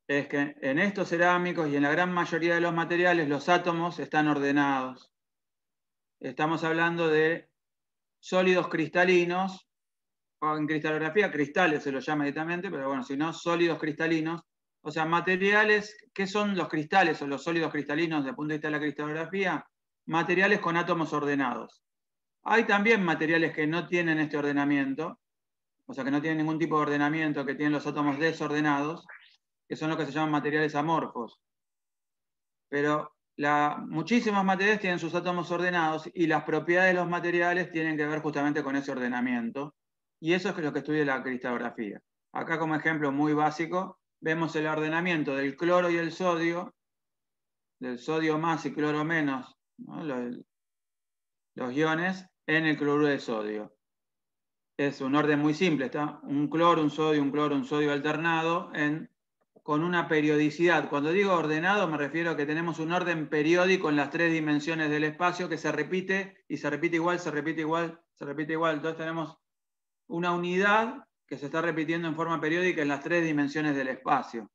D: es que en estos cerámicos y en la gran mayoría de los materiales los átomos están ordenados. Estamos hablando de sólidos cristalinos, o en cristalografía cristales se los llama directamente, pero bueno, si no, sólidos cristalinos. O sea, materiales, ¿qué son los cristales o los sólidos cristalinos desde el punto de vista de la cristalografía? Materiales con átomos ordenados. Hay también materiales que no tienen este ordenamiento, o sea, que no tienen ningún tipo de ordenamiento, que tienen los átomos desordenados, que son los que se llaman materiales amorfos. Pero muchísimos materiales tienen sus átomos ordenados y las propiedades de los materiales tienen que ver justamente con ese ordenamiento. Y eso es lo que estudia la cristalografía. Acá como ejemplo muy básico, vemos el ordenamiento del cloro y el sodio, del sodio más y cloro menos, ¿no? Los iones en el cloruro de sodio. Es un orden muy simple, está un cloro, un sodio alternado con una periodicidad. Cuando digo ordenado me refiero a que tenemos un orden periódico en las 3 dimensiones del espacio que se repite y se repite igual, se repite igual, se repite igual. Entonces tenemos una unidad que se está repitiendo en forma periódica en las 3 dimensiones del espacio.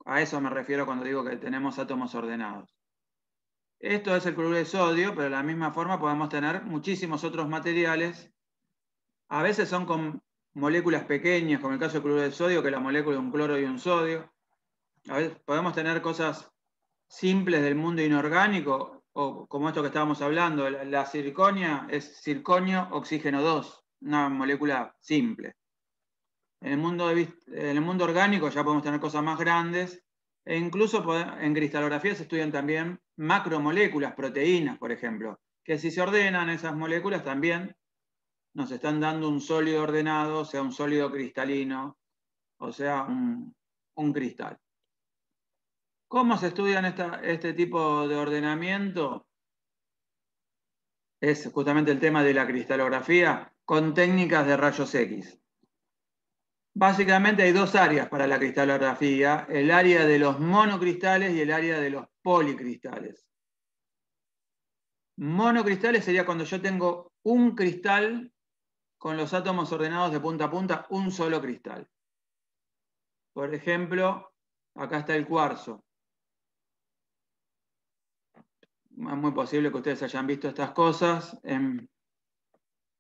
D: A eso me refiero cuando digo que tenemos átomos ordenados. Esto es el cloruro de sodio, pero de la misma forma podemos tener muchísimos otros materiales. A veces son con moléculas pequeñas, como el caso del cloruro de sodio, que es la molécula de un cloro y un sodio. A veces podemos tener cosas simples del mundo inorgánico, o como esto que estábamos hablando, la circonia es circonio oxígeno 2, una molécula simple. En el mundo orgánico ya podemos tener cosas más grandes, e incluso en cristalografía se estudian también macromoléculas, proteínas, por ejemplo, que si se ordenan esas moléculas también nos están dando un sólido ordenado, o sea, un sólido cristalino, o sea, un cristal. ¿Cómo se estudian este tipo de ordenamiento? Es justamente el tema de la cristalografía con técnicas de rayos X. Básicamente hay 2 áreas para la cristalografía, el área de los monocristales y el área de los policristales. Monocristales sería cuando yo tengo un cristal con los átomos ordenados de punta a punta, un solo cristal. Por ejemplo, acá está el cuarzo. Es muy posible que ustedes hayan visto estas cosas. En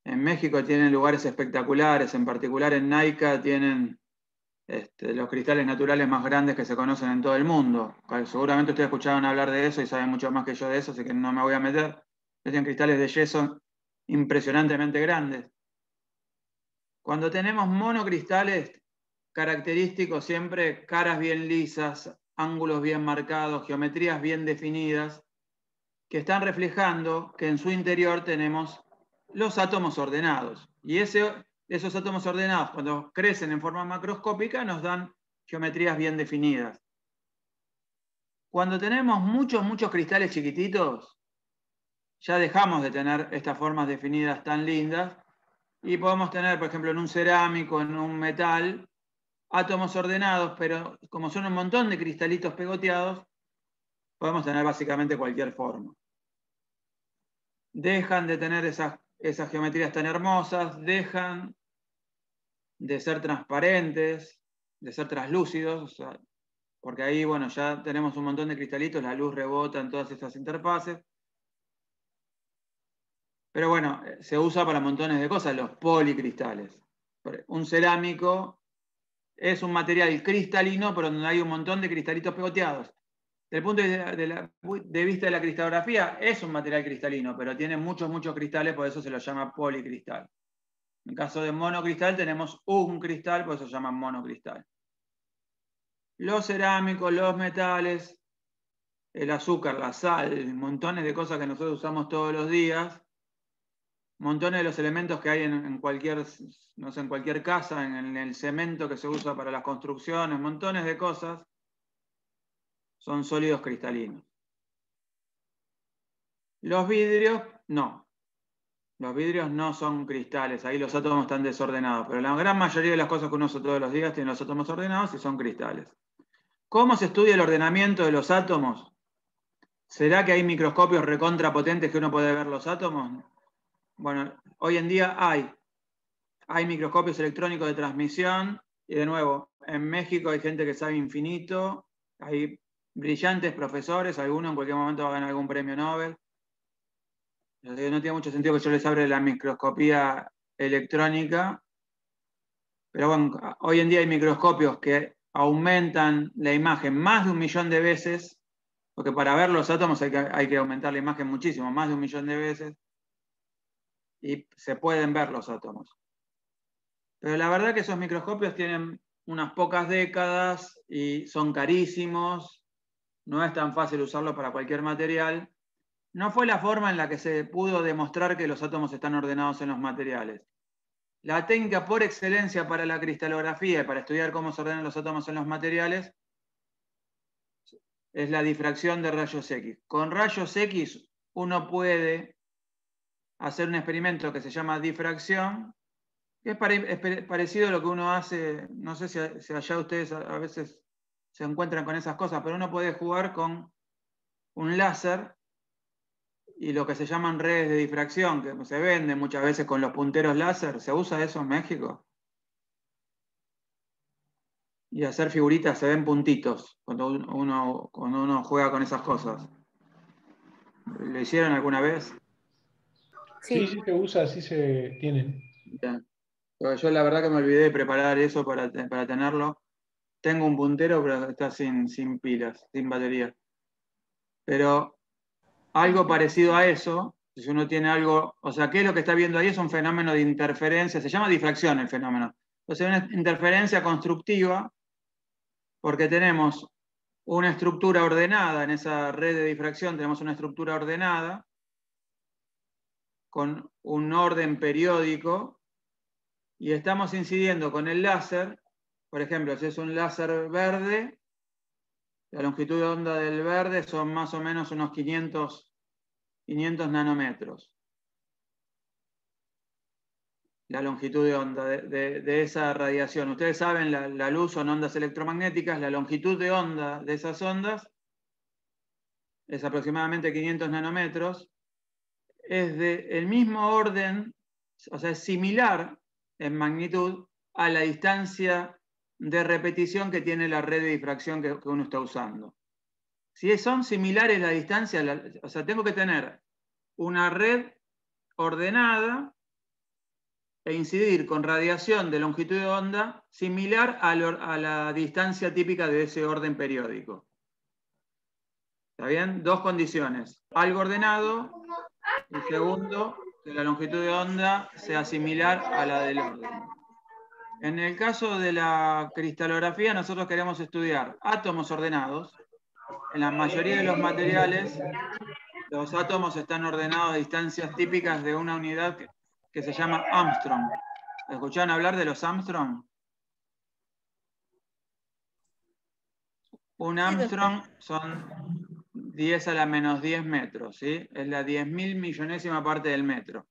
D: México tienen lugares espectaculares, en particular en Naica tienen los cristales naturales más grandes que se conocen en todo el mundo. Seguramente ustedes escucharon hablar de eso y saben mucho más que yo de eso, así que no me voy a meter. Tienen cristales de yeso impresionantemente grandes. Cuando tenemos monocristales, característico siempre caras bien lisas, ángulos bien marcados, geometrías bien definidas, que están reflejando que en su interior tenemos los átomos ordenados. Y esos átomos ordenados, cuando crecen en forma macroscópica, nos dan geometrías bien definidas. Cuando tenemos muchos cristales chiquititos, ya dejamos de tener estas formas definidas tan lindas y podemos tener, por ejemplo, en un cerámico, en un metal, átomos ordenados, pero como son un montón de cristalitos pegoteados, podemos tener básicamente cualquier forma. Dejan de tener esas geometrías tan hermosas, dejan de ser transparentes, de ser translúcidos, o sea, porque ahí, bueno, ya tenemos un montón de cristalitos, la luz rebota en todas esas interfaces. Pero bueno, se usa para montones de cosas, los policristales. Un cerámico es un material cristalino, pero donde hay un montón de cristalitos pegoteados. Desde el punto de vista de la cristalografía, es un material cristalino, pero tiene muchos cristales, por eso se lo llama policristal. En caso de monocristal tenemos un cristal, por eso se llama monocristal. Los cerámicos, los metales, el azúcar, la sal, montones de cosas que nosotros usamos todos los días, montones de los elementos que hay en cualquier, no sé, en cualquier casa, en el cemento que se usa para las construcciones, montones de cosas, son sólidos cristalinos. Los vidrios, no. Los vidrios no son cristales, ahí los átomos están desordenados, pero la gran mayoría de las cosas que uno usa todos los días tienen los átomos ordenados y son cristales. ¿Cómo se estudia el ordenamiento de los átomos? ¿Será que hay microscopios recontrapotentes que uno puede ver los átomos? Bueno, hoy en día hay microscopios electrónicos de transmisión, y de nuevo, en México hay gente que sabe infinito, hay brillantes profesores, algunos en cualquier momento va a ganar algún premio Nobel. No tiene mucho sentido que yo les hable de la microscopía electrónica, pero bueno, hoy en día hay microscopios que aumentan la imagen más de 1 millón de veces, porque para ver los átomos hay que aumentar la imagen muchísimo, más de 1 millón de veces, y se pueden ver los átomos. Pero la verdad que esos microscopios tienen unas pocas décadas y son carísimos, no es tan fácil usarlos para cualquier material. No fue la forma en la que se pudo demostrar que los átomos están ordenados en los materiales. La técnica por excelencia para la cristalografía y para estudiar cómo se ordenan los átomos en los materiales es la difracción de rayos X. Con rayos X uno puede hacer un experimento que se llama difracción, que es parecido a lo que uno hace, no sé si allá ustedes a veces se encuentran con esas cosas, pero uno puede jugar con un láser y lo que se llaman redes de difracción, que se venden muchas veces con los punteros láser. ¿Se usa eso en México? Y hacer figuritas, se ven puntitos cuando uno juega con esas cosas. ¿Lo hicieron alguna vez?
F: Sí, sí se usa, sí se tienen.
D: Bien. Yo la verdad que me olvidé de preparar eso para tenerlo. Tengo un puntero, pero está sin pilas, sin batería. Pero algo parecido a eso, si uno tiene algo, o sea, ¿qué es lo que está viendo ahí? Es un fenómeno de interferencia, se llama difracción el fenómeno. Entonces, una interferencia constructiva, porque tenemos una estructura ordenada, en esa red de difracción tenemos una estructura ordenada, con un orden periódico, y estamos incidiendo con el láser. Por ejemplo, si es un láser verde, la longitud de onda del verde son más o menos unos 500 nanómetros. La longitud de onda de esa radiación. Ustedes saben, la luz son ondas electromagnéticas, la longitud de onda de esas ondas es aproximadamente 500 nanómetros. Es del mismo orden, o sea, es similar en magnitud a la distancia de repetición que tiene la red de difracción que uno está usando. Si son similares la distancia, o sea, tengo que tener una red ordenada e incidir con radiación de longitud de onda similar a la distancia típica de ese orden periódico. ¿Está bien? Dos condiciones. Algo ordenado y segundo, que la longitud de onda sea similar a la del orden. En el caso de la cristalografía, nosotros queremos estudiar átomos ordenados. En la mayoría de los materiales, los átomos están ordenados a distancias típicas de una unidad que se llama Armstrong. ¿Escucharon hablar de los Armstrong? Un Armstrong son 10 a la menos 10 metros, ¿sí? Es la 10.000 millonésima parte del metro.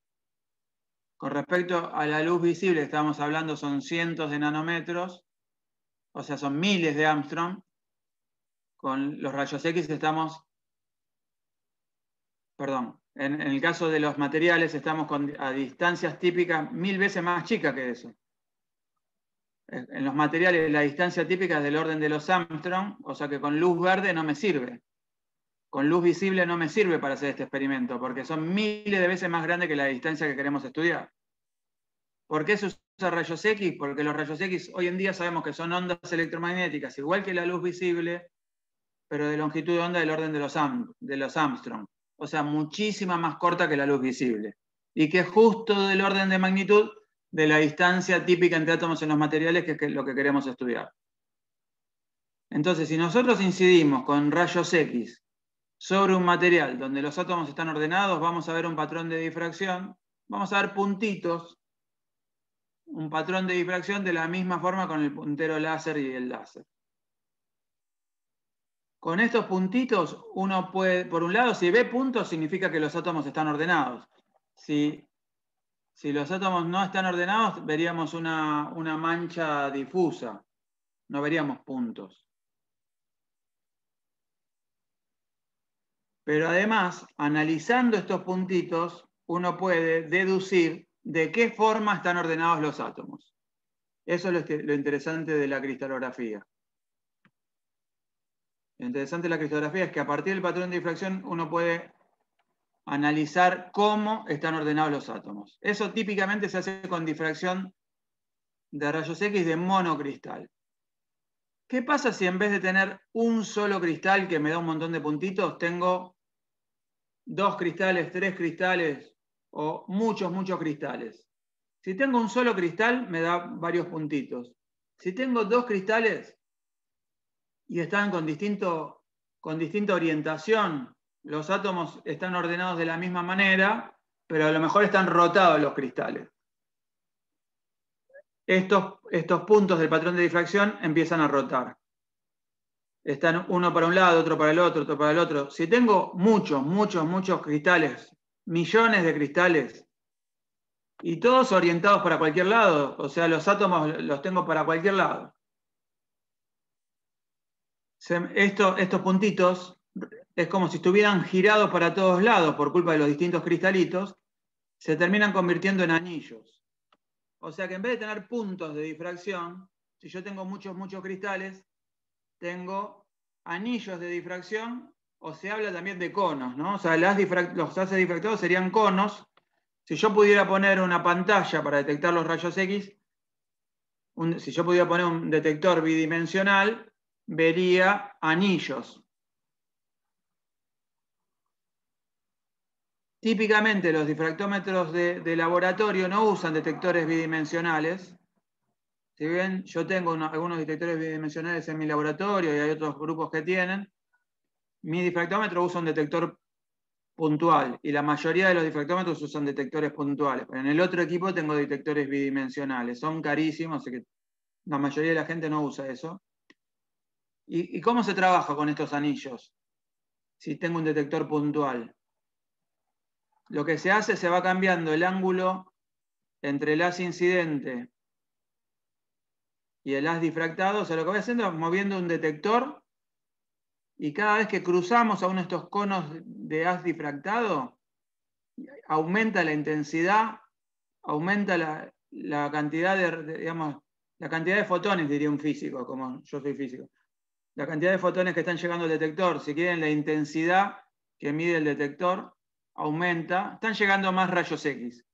D: Con respecto a la luz visible, estamos hablando, son cientos de nanómetros, o sea, son miles de Armstrong. Con los rayos X estamos, perdón, en el caso de los materiales estamos a distancias típicas 1000 veces más chicas que eso. En los materiales la distancia típica es del orden de los Armstrong, o sea que con luz verde no me sirve. Con luz visible no me sirve para hacer este experimento, porque son miles de veces más grandes que la distancia que queremos estudiar. ¿Por qué se usa rayos X? Porque los rayos X hoy en día sabemos que son ondas electromagnéticas, igual que la luz visible, pero de longitud de onda del orden de los Armstrong. O sea, muchísima más corta que la luz visible. Y que es justo del orden de magnitud de la distancia típica entre átomos en los materiales, que es lo que queremos estudiar. Entonces, si nosotros incidimos con rayos X sobre un material donde los átomos están ordenados, vamos a ver un patrón de difracción, vamos a ver puntitos, un patrón de difracción de la misma forma con el puntero láser y el láser. Con estos puntitos uno puede, por un lado, si ve puntos significa que los átomos están ordenados. Si los átomos no están ordenados, veríamos una mancha difusa, no veríamos puntos. Pero además, analizando estos puntitos, uno puede deducir de qué forma están ordenados los átomos. Eso es lo interesante de la cristalografía. Lo interesante de la cristalografía es que a partir del patrón de difracción uno puede analizar cómo están ordenados los átomos. Eso típicamente se hace con difracción de rayos X de monocristal. ¿Qué pasa si en vez de tener un solo cristal que me da un montón de puntitos, tengo 2 cristales, 3 cristales o muchos cristales? Si tengo un solo cristal, me da varios puntitos. Si tengo 2 cristales y están con distinta orientación, los átomos están ordenados de la misma manera, pero a lo mejor están rotados los cristales. Estos puntos del patrón de difracción empiezan a rotar. Están uno para un lado, otro para el otro, otro para el otro. Si tengo muchos cristales, millones de cristales, y todos orientados para cualquier lado, o sea, los átomos los tengo para cualquier lado. Estos puntitos es como si estuvieran girados para todos lados por culpa de los distintos cristalitos, se terminan convirtiendo en anillos. O sea que en vez de tener puntos de difracción, si yo tengo muchos cristales, tengo anillos de difracción, o se habla también de conos, ¿no? O sea, los haces difractados serían conos. Si yo pudiera poner una pantalla para detectar los rayos X, si yo pudiera poner un detector bidimensional, vería anillos. Típicamente los difractómetros de laboratorio no usan detectores bidimensionales. Si bien yo tengo algunos detectores bidimensionales en mi laboratorio y hay otros grupos que tienen, mi difractómetro usa un detector puntual y la mayoría de los difractómetros usan detectores puntuales. Pero en el otro equipo tengo detectores bidimensionales. Son carísimos, así que la mayoría de la gente no usa eso. ¿Y cómo se trabaja con estos anillos? Si tengo un detector puntual. Lo que se hace, se va cambiando el ángulo entre el haz incidente y el haz difractado. O sea, lo que voy haciendo es moviendo un detector y cada vez que cruzamos a uno de estos conos de haz difractado, aumenta la intensidad, aumenta la cantidad la cantidad de fotones, diría un físico, como yo soy físico. La cantidad de fotones que están llegando al detector, si quieren la intensidad que mide el detector, aumenta, están llegando más rayos X.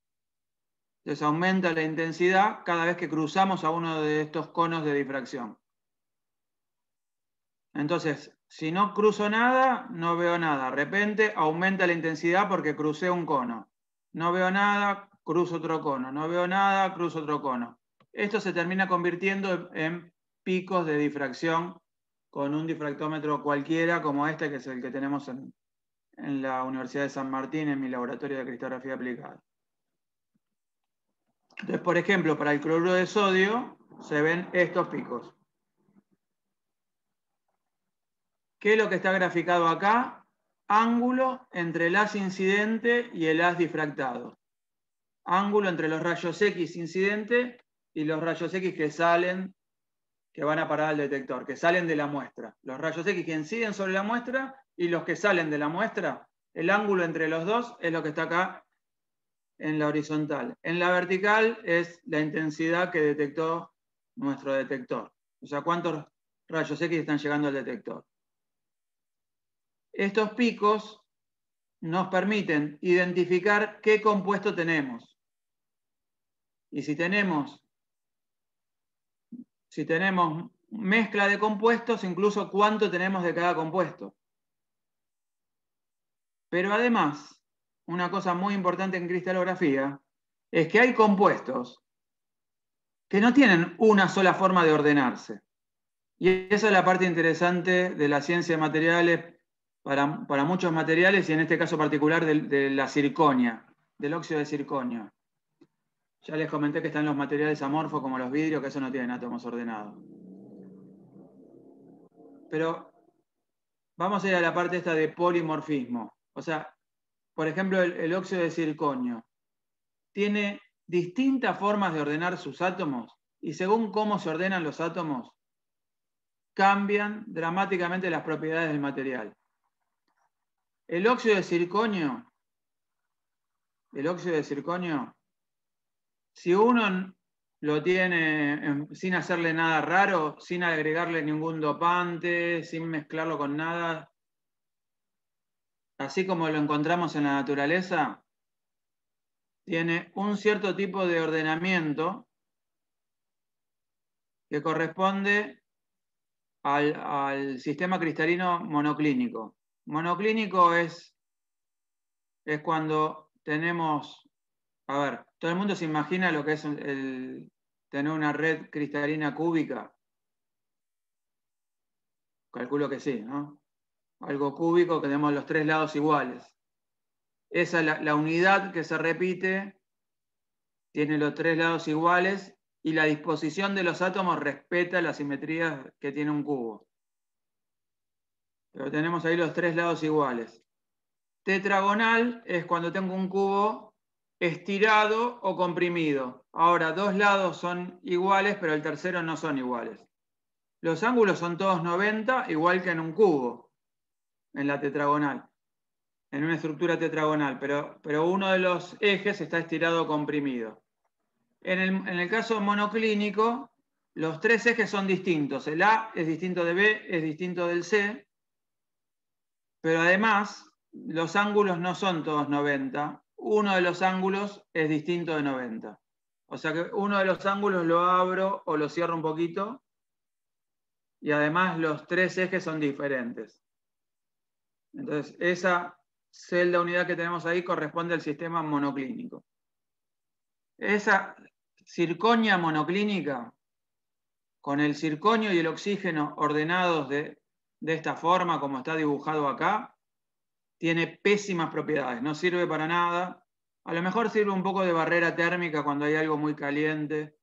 D: Entonces aumenta la intensidad cada vez que cruzamos a uno de estos conos de difracción. Entonces, si no cruzo nada, no veo nada. De repente aumenta la intensidad porque crucé un cono. No veo nada, cruzo otro cono. No veo nada, cruzo otro cono. esto se termina convirtiendo en picos de difracción con un difractómetro cualquiera, como este, que es el que tenemos en la Universidad de San Martín, en mi laboratorio de cristalografía aplicada. Entonces, por ejemplo, para el cloruro de sodio se ven estos picos. ¿Qué es lo que está graficado acá? Ángulo entre el haz incidente y el haz difractado. Ángulo entre los rayos X incidente y los rayos X que salen, que van a parar al detector, que salen de la muestra. Los rayos X que inciden sobre la muestra y los que salen de la muestra, el ángulo entre los dos es lo que está acá en la horizontal. En la vertical es la intensidad que detectó nuestro detector. O sea, cuántos rayos X están llegando al detector. Estos picos nos permiten identificar qué compuesto tenemos. Y si tenemos mezcla de compuestos, incluso cuánto tenemos de cada compuesto. Pero además, una cosa muy importante en cristalografía es que hay compuestos que no tienen una sola forma de ordenarse. Y esa es la parte interesante de la ciencia de materiales para muchos materiales, y en este caso particular de la circonia, del óxido de circonio. Ya les comenté que están los materiales amorfos como los vidrios, que eso no tienen átomos ordenados. Pero vamos a ir a la parte esta de polimorfismo. O sea, por ejemplo, el óxido de circonio tiene distintas formas de ordenar sus átomos, y según cómo se ordenan los átomos, cambian dramáticamente las propiedades del material. El óxido de circonio, si uno lo tiene sin hacerle nada raro, sin agregarle ningún dopante, sin mezclarlo con nada, así como lo encontramos en la naturaleza, tiene un cierto tipo de ordenamiento que corresponde al sistema cristalino monoclínico. Monoclínico es cuando tenemos, a ver, todo el mundo se imagina lo que es tener una red cristalina cúbica. Calculo que sí, ¿no? Algo cúbico que tenemos los tres lados iguales. Esa es la unidad que se repite, tiene los tres lados iguales, y la disposición de los átomos respeta la simetría que tiene un cubo. Pero tenemos ahí los tres lados iguales. Tetragonal es cuando tengo un cubo estirado o comprimido. Ahora, dos lados son iguales, pero el tercero no son iguales. Los ángulos son todos 90, igual que en un cubo, en la tetragonal, en una estructura tetragonal, pero uno de los ejes está estirado o comprimido. En el caso monoclínico, los tres ejes son distintos. El A es distinto de B, es distinto del C, pero además los ángulos no son todos 90. Uno de los ángulos es distinto de 90. O sea que uno de los ángulos lo abro o lo cierro un poquito, y además los tres ejes son diferentes. Entonces, esa celda unidad que tenemos ahí corresponde al sistema monoclínico. Esa circonia monoclínica, con el circonio y el oxígeno ordenados de esta forma, como está dibujado acá, tiene pésimas propiedades, no sirve para nada. A lo mejor sirve un poco de barrera térmica cuando hay algo muy caliente.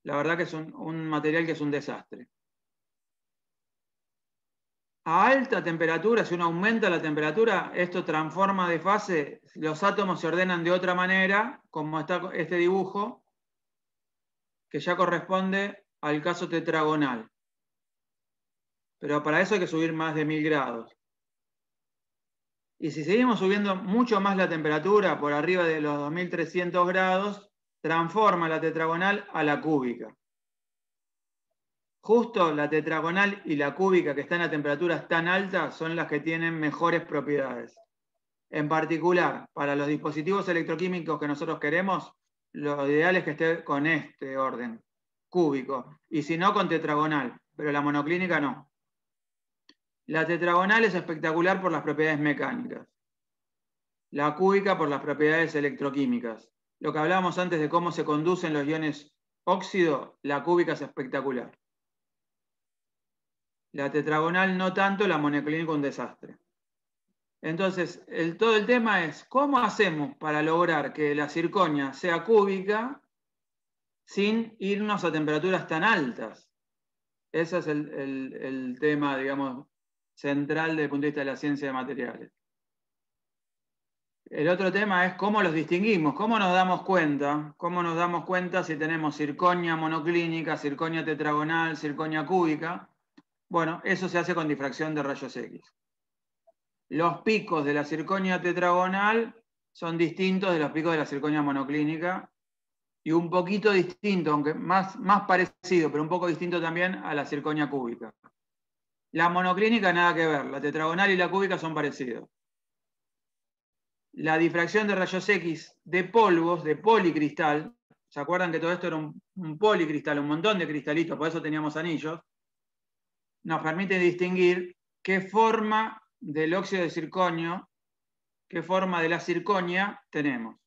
D: La verdad que es un material que es un desastre. A alta temperatura, si uno aumenta la temperatura, esto transforma de fase, los átomos se ordenan de otra manera, como está este dibujo, que ya corresponde al caso tetragonal. Pero para eso hay que subir más de 1000 grados. Y si seguimos subiendo mucho más la temperatura, por arriba de los 2300 grados, transforma la tetragonal a la cúbica. Justo la tetragonal y la cúbica, que están a temperaturas tan altas, son las que tienen mejores propiedades. En particular, para los dispositivos electroquímicos que nosotros queremos, lo ideal es que esté con este orden, cúbico, y si no, con tetragonal, pero la monoclínica no. La tetragonal es espectacular por las propiedades mecánicas. La cúbica por las propiedades electroquímicas. Lo que hablábamos antes de cómo se conducen los iones óxido, la cúbica es espectacular. La tetragonal no tanto, la monoclínica un desastre. Entonces, todo el tema es, ¿cómo hacemos para lograr que la circonia sea cúbica sin irnos a temperaturas tan altas? Ese es el tema, digamos, central desde el punto de vista de la ciencia de materiales. El otro tema es cómo los distinguimos, cómo nos damos cuenta si tenemos circonia monoclínica, circonia tetragonal, circonia cúbica. Bueno, eso se hace con difracción de rayos X. Los picos de la circonia tetragonal son distintos de los picos de la circonia monoclínica y un poquito distinto, aunque más parecido, pero un poco distinto también a la circonia cúbica. La monoclínica nada que ver, la tetragonal y la cúbica son parecidos. La difracción de rayos X de polvos, de policristal, ¿se acuerdan que todo esto era un policristal, un montón de cristalitos, por eso teníamos anillos? Nos permite distinguir qué forma del óxido de circonio, qué forma de la circonia tenemos.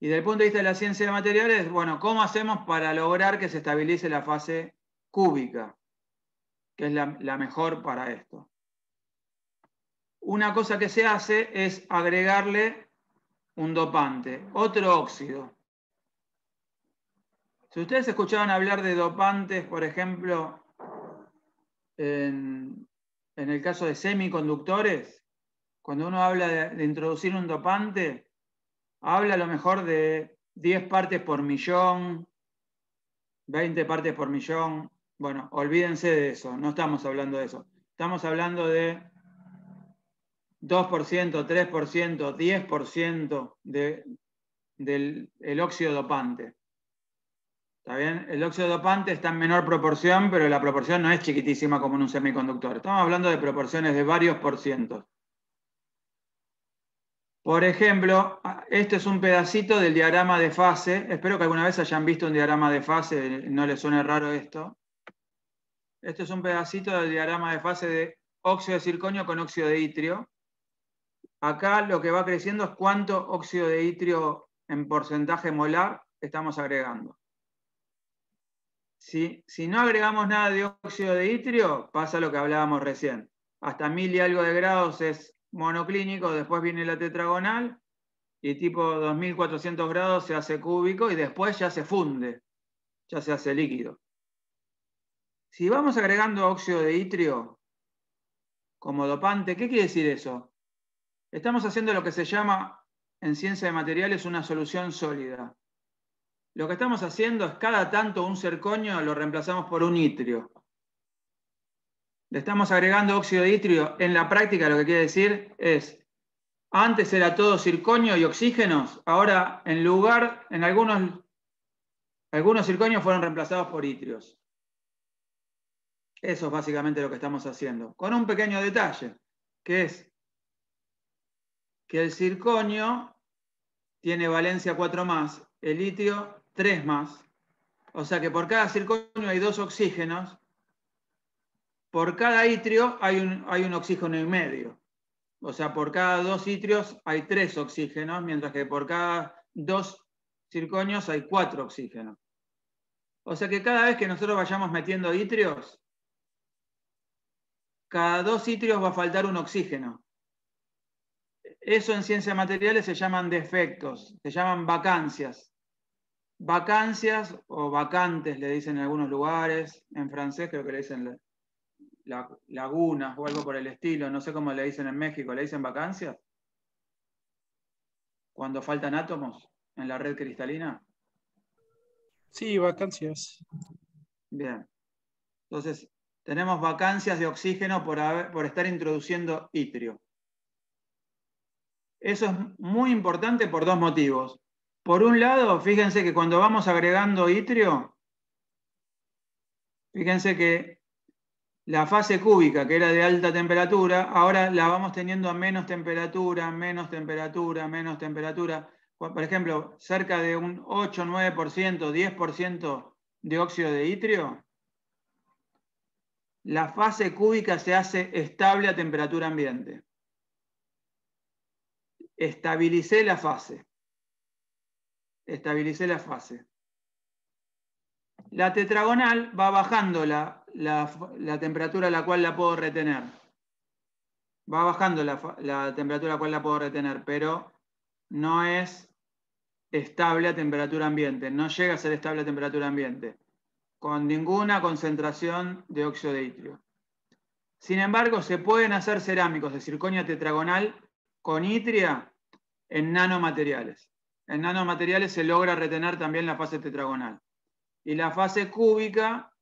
D: Y desde el punto de vista de la ciencia de materiales, bueno, ¿cómo hacemos para lograr que se estabilice la fase cúbica? Que es la mejor para esto. Una cosa que se hace es agregarle un dopante, otro óxido. Si ustedes escuchaban hablar de dopantes, por ejemplo, en el caso de semiconductores, cuando uno habla de introducir un dopante, habla a lo mejor de 10 partes por millón, 20 partes por millón. Bueno, olvídense de eso, no estamos hablando de eso. Estamos hablando de 2%, 3%, 10% del óxido dopante. ¿Está bien? El óxido dopante está en menor proporción, pero la proporción no es chiquitísima como en un semiconductor. Estamos hablando de proporciones de varios por cientos. Por ejemplo, este es un pedacito del diagrama de fase. Espero que alguna vez hayan visto un diagrama de fase, no les suene raro esto. Este es un pedacito del diagrama de fase de óxido de circonio con óxido de itrio. Acá lo que va creciendo es cuánto óxido de itrio en porcentaje molar estamos agregando. Si no agregamos nada de óxido de itrio, pasa lo que hablábamos recién. Hasta 1000 y algo de grados es monoclínico, después viene la tetragonal, y tipo 2400 grados se hace cúbico y después ya se funde, ya se hace líquido. Si vamos agregando óxido de itrio como dopante, ¿qué quiere decir eso? Estamos haciendo lo que se llama en ciencia de materiales una solución sólida. Lo que estamos haciendo es cada tanto un circonio lo reemplazamos por un itrio. Le estamos agregando óxido de itrio. En la práctica lo que quiere decir es, antes era todo circonio y oxígenos, ahora en algunos circonios fueron reemplazados por itrios. Eso es básicamente lo que estamos haciendo. Con un pequeño detalle, que es que el circonio tiene valencia 4+, el itrio 3+. O sea que por cada circonio hay 2 oxígenos, por cada itrio hay un oxígeno y medio. O sea, por cada 2 itrios hay 3 oxígenos, mientras que por cada 2 circonios hay 4 oxígenos. O sea que cada vez que nosotros vayamos metiendo itrios, cada 2 itrios va a faltar un oxígeno. Eso en ciencia de materiales se llaman defectos, se llaman vacancias. Vacancias o vacantes le dicen en algunos lugares, en francés creo que le dicen lagunas o algo por el estilo, no sé cómo le dicen en México, ¿le dicen vacancias? Cuando faltan átomos en la red cristalina.
G: Sí, vacancias.
D: Bien. Entonces, tenemos vacancias de oxígeno por estar introduciendo itrio. Eso es muy importante por 2 motivos. Por un lado, fíjense que cuando vamos agregando itrio, fíjense que la fase cúbica, que era de alta temperatura, ahora la vamos teniendo a menos temperatura, menos temperatura, menos temperatura. Por ejemplo, cerca de un 8, 9%, 10% de óxido de itrio, la fase cúbica se hace estable a temperatura ambiente. Estabilicé la fase. Estabilicé la fase. La tetragonal va bajando la temperatura a la cual la puedo retener. Va bajando la temperatura a la cual la puedo retener, pero no es estable a temperatura ambiente. No llega a ser estable a temperatura ambiente, con ninguna concentración de óxido de itrio. Sin embargo, se pueden hacer cerámicos de circonia tetragonal con itria en nanomateriales. En nanomateriales se logra retener también la fase tetragonal. Y la fase cúbica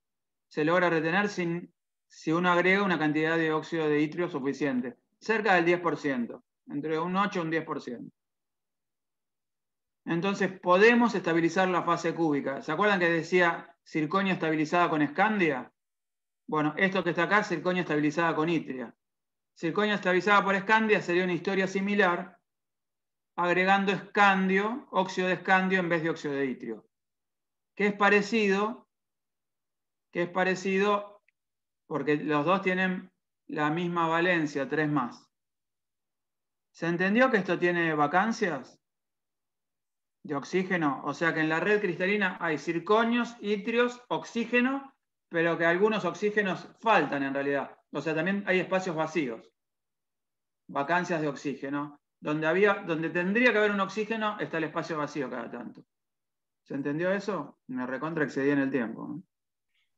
D: se logra retener si uno agrega una cantidad de óxido de itrio suficiente, cerca del 10%, entre un 8 y un 10%. Entonces podemos estabilizar la fase cúbica. ¿Se acuerdan que decía circonia estabilizada con escandia? Bueno, esto que está acá es circonia estabilizada con itria. Circonia estabilizada por escandia sería una historia similar, agregando escandio, óxido de escandio en vez de óxido de itrio. Que es parecido porque los dos tienen la misma valencia, 3+. ¿Se entendió que esto tiene vacancias de oxígeno? O sea que en la red cristalina hay circonios, itrios, oxígeno, pero que algunos oxígenos faltan en realidad. O sea, también hay espacios vacíos, vacancias de oxígeno. Donde tendría que haber un oxígeno, está el espacio vacío cada tanto. ¿Se entendió eso? Me recontra excedí en el tiempo.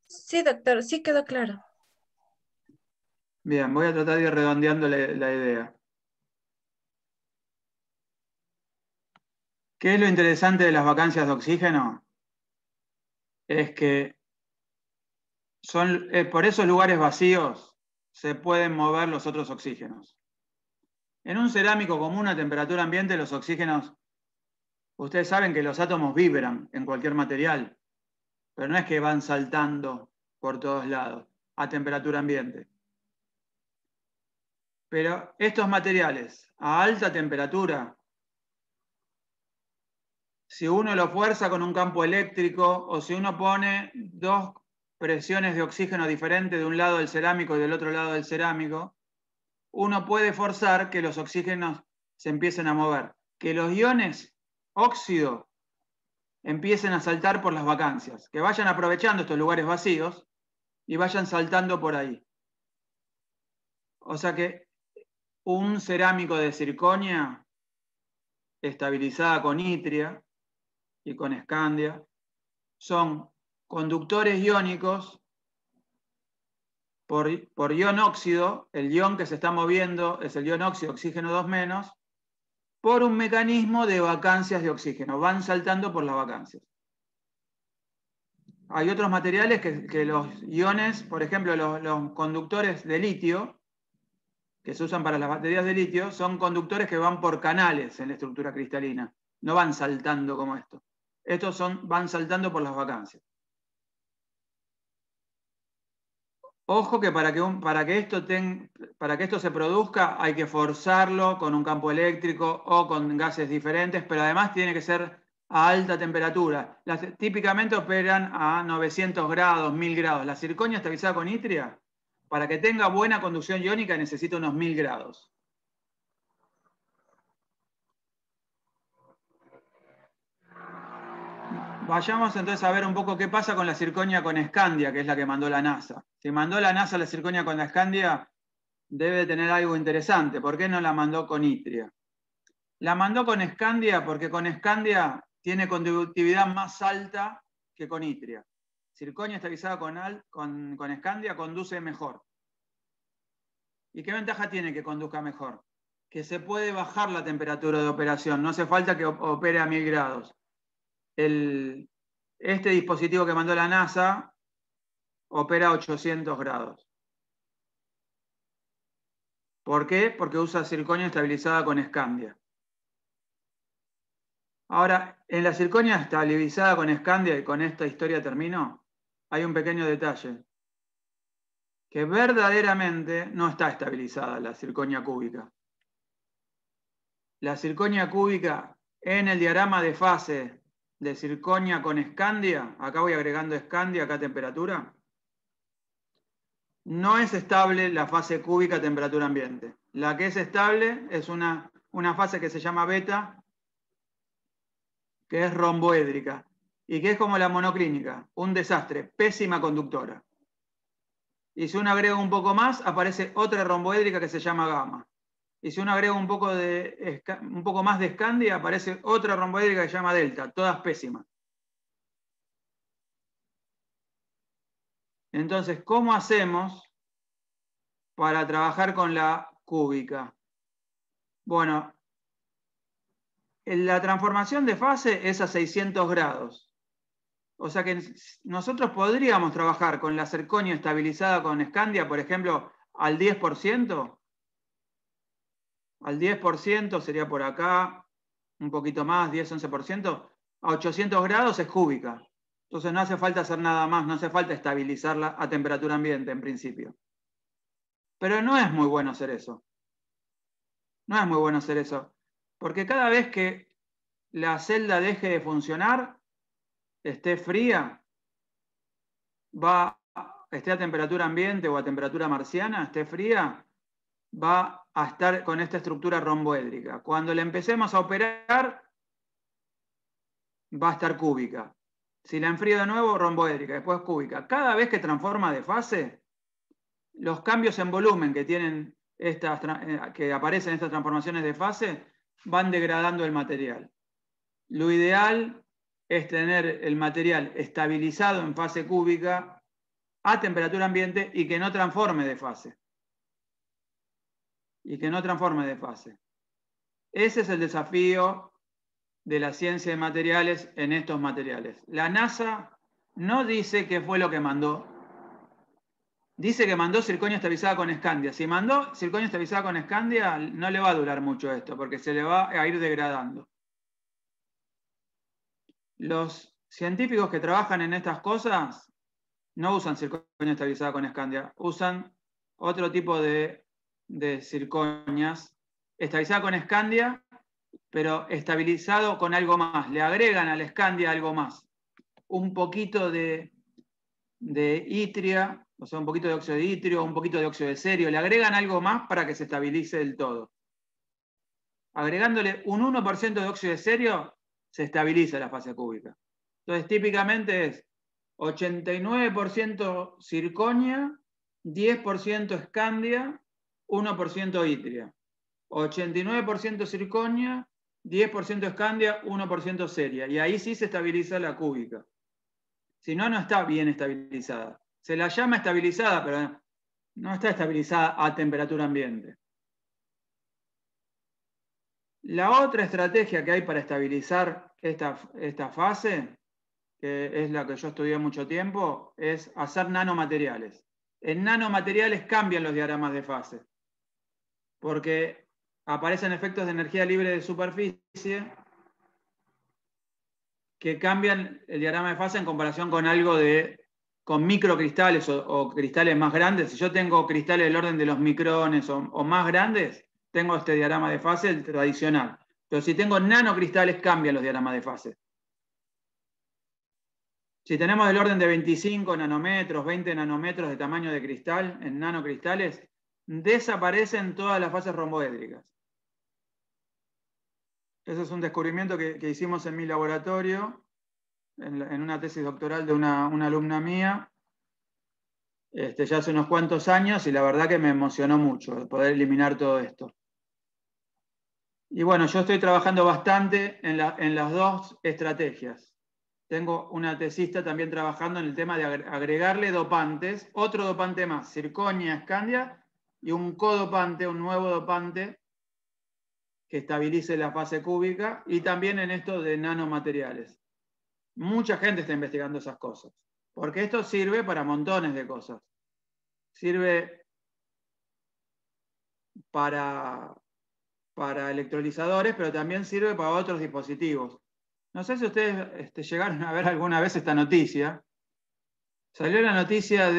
A: Sí, doctor, sí quedó claro.
D: Bien, voy a tratar de ir redondeando la idea. ¿Qué es lo interesante de las vacancias de oxígeno? Es que por esos lugares vacíos se pueden mover los otros oxígenos. En un cerámico común a temperatura ambiente, los oxígenos, ustedes saben que los átomos vibran en cualquier material, pero no es que van saltando por todos lados a temperatura ambiente. Pero estos materiales a alta temperatura, si uno lo fuerza con un campo eléctrico o si uno pone dos presiones de oxígeno diferentes de un lado del cerámico y del otro lado del cerámico, uno puede forzar que los oxígenos se empiecen a mover, que los iones óxido empiecen a saltar por las vacancias, que vayan aprovechando estos lugares vacíos y vayan saltando por ahí. O sea que un cerámico de circonia estabilizada con itria y con escandia son conductores iónicos por ion óxido. El ion que se está moviendo es el ion óxido, oxígeno 2-, por un mecanismo de vacancias de oxígeno. Van saltando por las vacancias. Hay otros materiales que los iones, por ejemplo, los conductores de litio, que se usan para las baterías de litio, son conductores que van por canales en la estructura cristalina. No van saltando como esto. Estos van saltando por las vacancias. Ojo que para que esto se produzca hay que forzarlo con un campo eléctrico o con gases diferentes, pero además tiene que ser a alta temperatura. Típicamente operan a 900 grados, 1000 grados. La circonia estabilizada con itria, para que tenga buena conducción iónica, necesita unos 1000 grados. Vayamos entonces a ver un poco qué pasa con la circonia con escandia, que es la que mandó la NASA. Si mandó la NASA la circonia con la escandia, debe tener algo interesante. ¿Por qué no la mandó con itria? La mandó con escandia porque con escandia tiene conductividad más alta que con itria. Circonia estabilizada con escandia conduce mejor. ¿Y qué ventaja tiene que conduzca mejor? Que se puede bajar la temperatura de operación, no hace falta que opere a 1000 grados. Este dispositivo que mandó la NASA opera a 800 grados. ¿Por qué? Porque usa circonia estabilizada con escandia. Ahora, en la circonia estabilizada con escandia, y con esta historia termino, hay un pequeño detalle. Que verdaderamente no está estabilizada la circonia cúbica. La circonia cúbica en el diagrama de fase de circonia con escandia, acá voy agregando escandia, acá temperatura, no es estable la fase cúbica a temperatura ambiente. La que es estable es una fase que se llama beta, que es romboédrica. y que es como la monoclínica, un desastre, pésima conductora. Y si uno agrega un poco más, aparece otra romboédrica que se llama gamma. Y si uno agrega un poco más de escandia, aparece otra romboédrica que se llama delta, todas pésimas. Entonces, ¿cómo hacemos para trabajar con la cúbica? Bueno, la transformación de fase es a 600 grados. O sea que nosotros podríamos trabajar con la zirconio estabilizada con escandia, por ejemplo, al 10%. Al 10% sería por acá, un poquito más, 10-11%. A 800 grados es cúbica. Entonces no hace falta hacer nada más, no hace falta estabilizarla a temperatura ambiente en principio. Pero no es muy bueno hacer eso. No es muy bueno hacer eso. Porque cada vez que la celda deje de funcionar, esté fría, esté a temperatura ambiente o a temperatura marciana, esté fría, va a estar con esta estructura romboédrica. Cuando le empecemos a operar, va a estar cúbica. Si la enfrío de nuevo, romboédrica, después cúbica. Cada vez que transforma de fase, los cambios en volumen que tienen que aparecen estas transformaciones de fase van degradando el material. Lo ideal es tener el material estabilizado en fase cúbica a temperatura ambiente y que no transforme de fase. Ese es el desafío de la ciencia de materiales en estos materiales. La NASA no dice qué fue lo que mandó. Dice que mandó zirconio estabilizada con escandia. Si mandó zirconio estabilizada con escandia, no le va a durar mucho esto, porque se le va a ir degradando. Los científicos que trabajan en estas cosas no usan zirconio estabilizada con escandia, usan otro tipo de zirconias, estabilizada con escandia, pero estabilizado con algo más. Le agregan a la escandia algo más. Un poquito de itria, o sea, un poquito de óxido de itrio, un poquito de óxido de cerio. Le agregan algo más para que se estabilice del todo. Agregándole un 1% de óxido de cerio, se estabiliza la fase cúbica. Entonces, típicamente es 89% zirconia, 10% escandia, 1% itria. 89% zirconia, 10% escandia, 1% ceria. Y ahí sí se estabiliza la cúbica. Si no, no está bien estabilizada. Se la llama estabilizada, pero no está estabilizada a temperatura ambiente. La otra estrategia que hay para estabilizar esta fase, que es la que yo estudié mucho tiempo, es hacer nanomateriales. En nanomateriales cambian los diagramas de fase, porque aparecen efectos de energía libre de superficie que cambian el diagrama de fase en comparación con con microcristales o cristales más grandes. Si yo tengo cristales del orden de los micrones o más grandes, tengo este diagrama de fase el tradicional. Pero si tengo nanocristales, cambian los diagramas de fase. Si tenemos del orden de 25 nanómetros, 20 nanómetros de tamaño de cristal, en nanocristales, desaparecen todas las fases romboédricas. Ese es un descubrimiento que hicimos en mi laboratorio, en una tesis doctoral de una alumna mía, ya hace unos cuantos años, y la verdad que me emocionó mucho poder eliminar todo esto. Y bueno, yo estoy trabajando bastante en las dos estrategias. Tengo una tesista también trabajando en el tema de agregarle dopantes, otro dopante más, zirconia, escandia, y un codopante, un nuevo dopante, que estabilice la fase cúbica, y también en esto de nanomateriales. Mucha gente está investigando esas cosas, porque esto sirve para montones de cosas. Sirve para electrolizadores, pero también sirve para otros dispositivos. No sé si ustedes llegaron a ver alguna vez esta noticia. Salió la noticia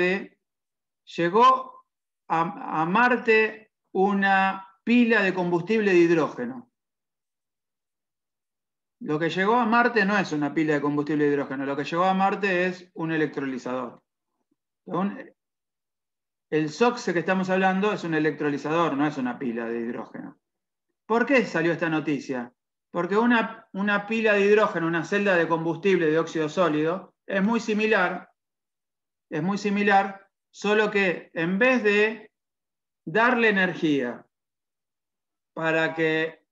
D: llegó a Marte una pila de combustible de hidrógeno. Lo que llegó a Marte no es una pila de combustible de hidrógeno, lo que llegó a Marte es un electrolizador. El SOX que estamos hablando es un electrolizador, no es una pila de hidrógeno. ¿Por qué salió esta noticia? Porque una pila de hidrógeno, una celda de combustible de óxido sólido, es muy similar, solo que en vez de darle energía para que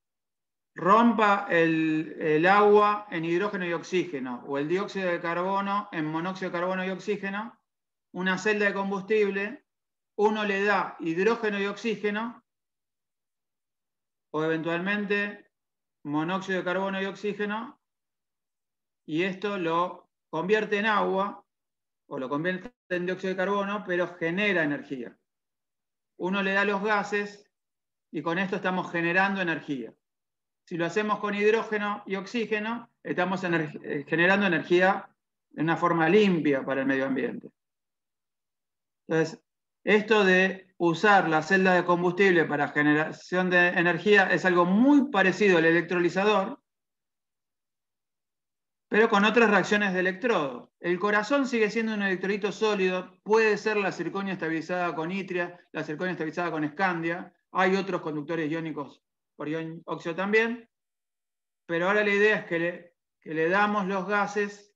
D: rompa el agua en hidrógeno y oxígeno, o el dióxido de carbono en monóxido de carbono y oxígeno, una celda de combustible, uno le da hidrógeno y oxígeno, o eventualmente monóxido de carbono y oxígeno, y esto lo convierte en agua, o lo convierte en dióxido de carbono, pero genera energía. Uno le da los gases, y con esto estamos generando energía. Si lo hacemos con hidrógeno y oxígeno, estamos generando energía de una forma limpia para el medio ambiente. Entonces, esto de usar la celda de combustible para generación de energía es algo muy parecido al electrolizador, pero con otras reacciones de electrodo. El corazón sigue siendo un electrolito sólido, puede ser la circonia estabilizada con itria, la circonia estabilizada con escandia, hay otros conductores iónicos por ion óxido también, pero ahora la idea es que le damos los gases.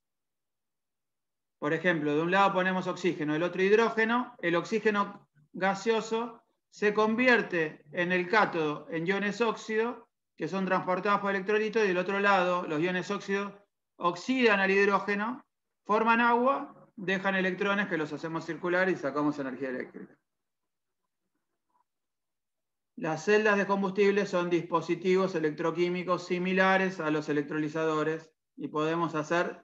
D: Por ejemplo, de un lado ponemos oxígeno, del otro hidrógeno, el oxígeno gaseoso se convierte en el cátodo en iones óxido, que son transportados por electrolitos, y del otro lado los iones óxido oxidan al hidrógeno, forman agua, dejan electrones que los hacemos circular y sacamos energía eléctrica. Las celdas de combustible son dispositivos electroquímicos similares a los electrolizadores y podemos hacer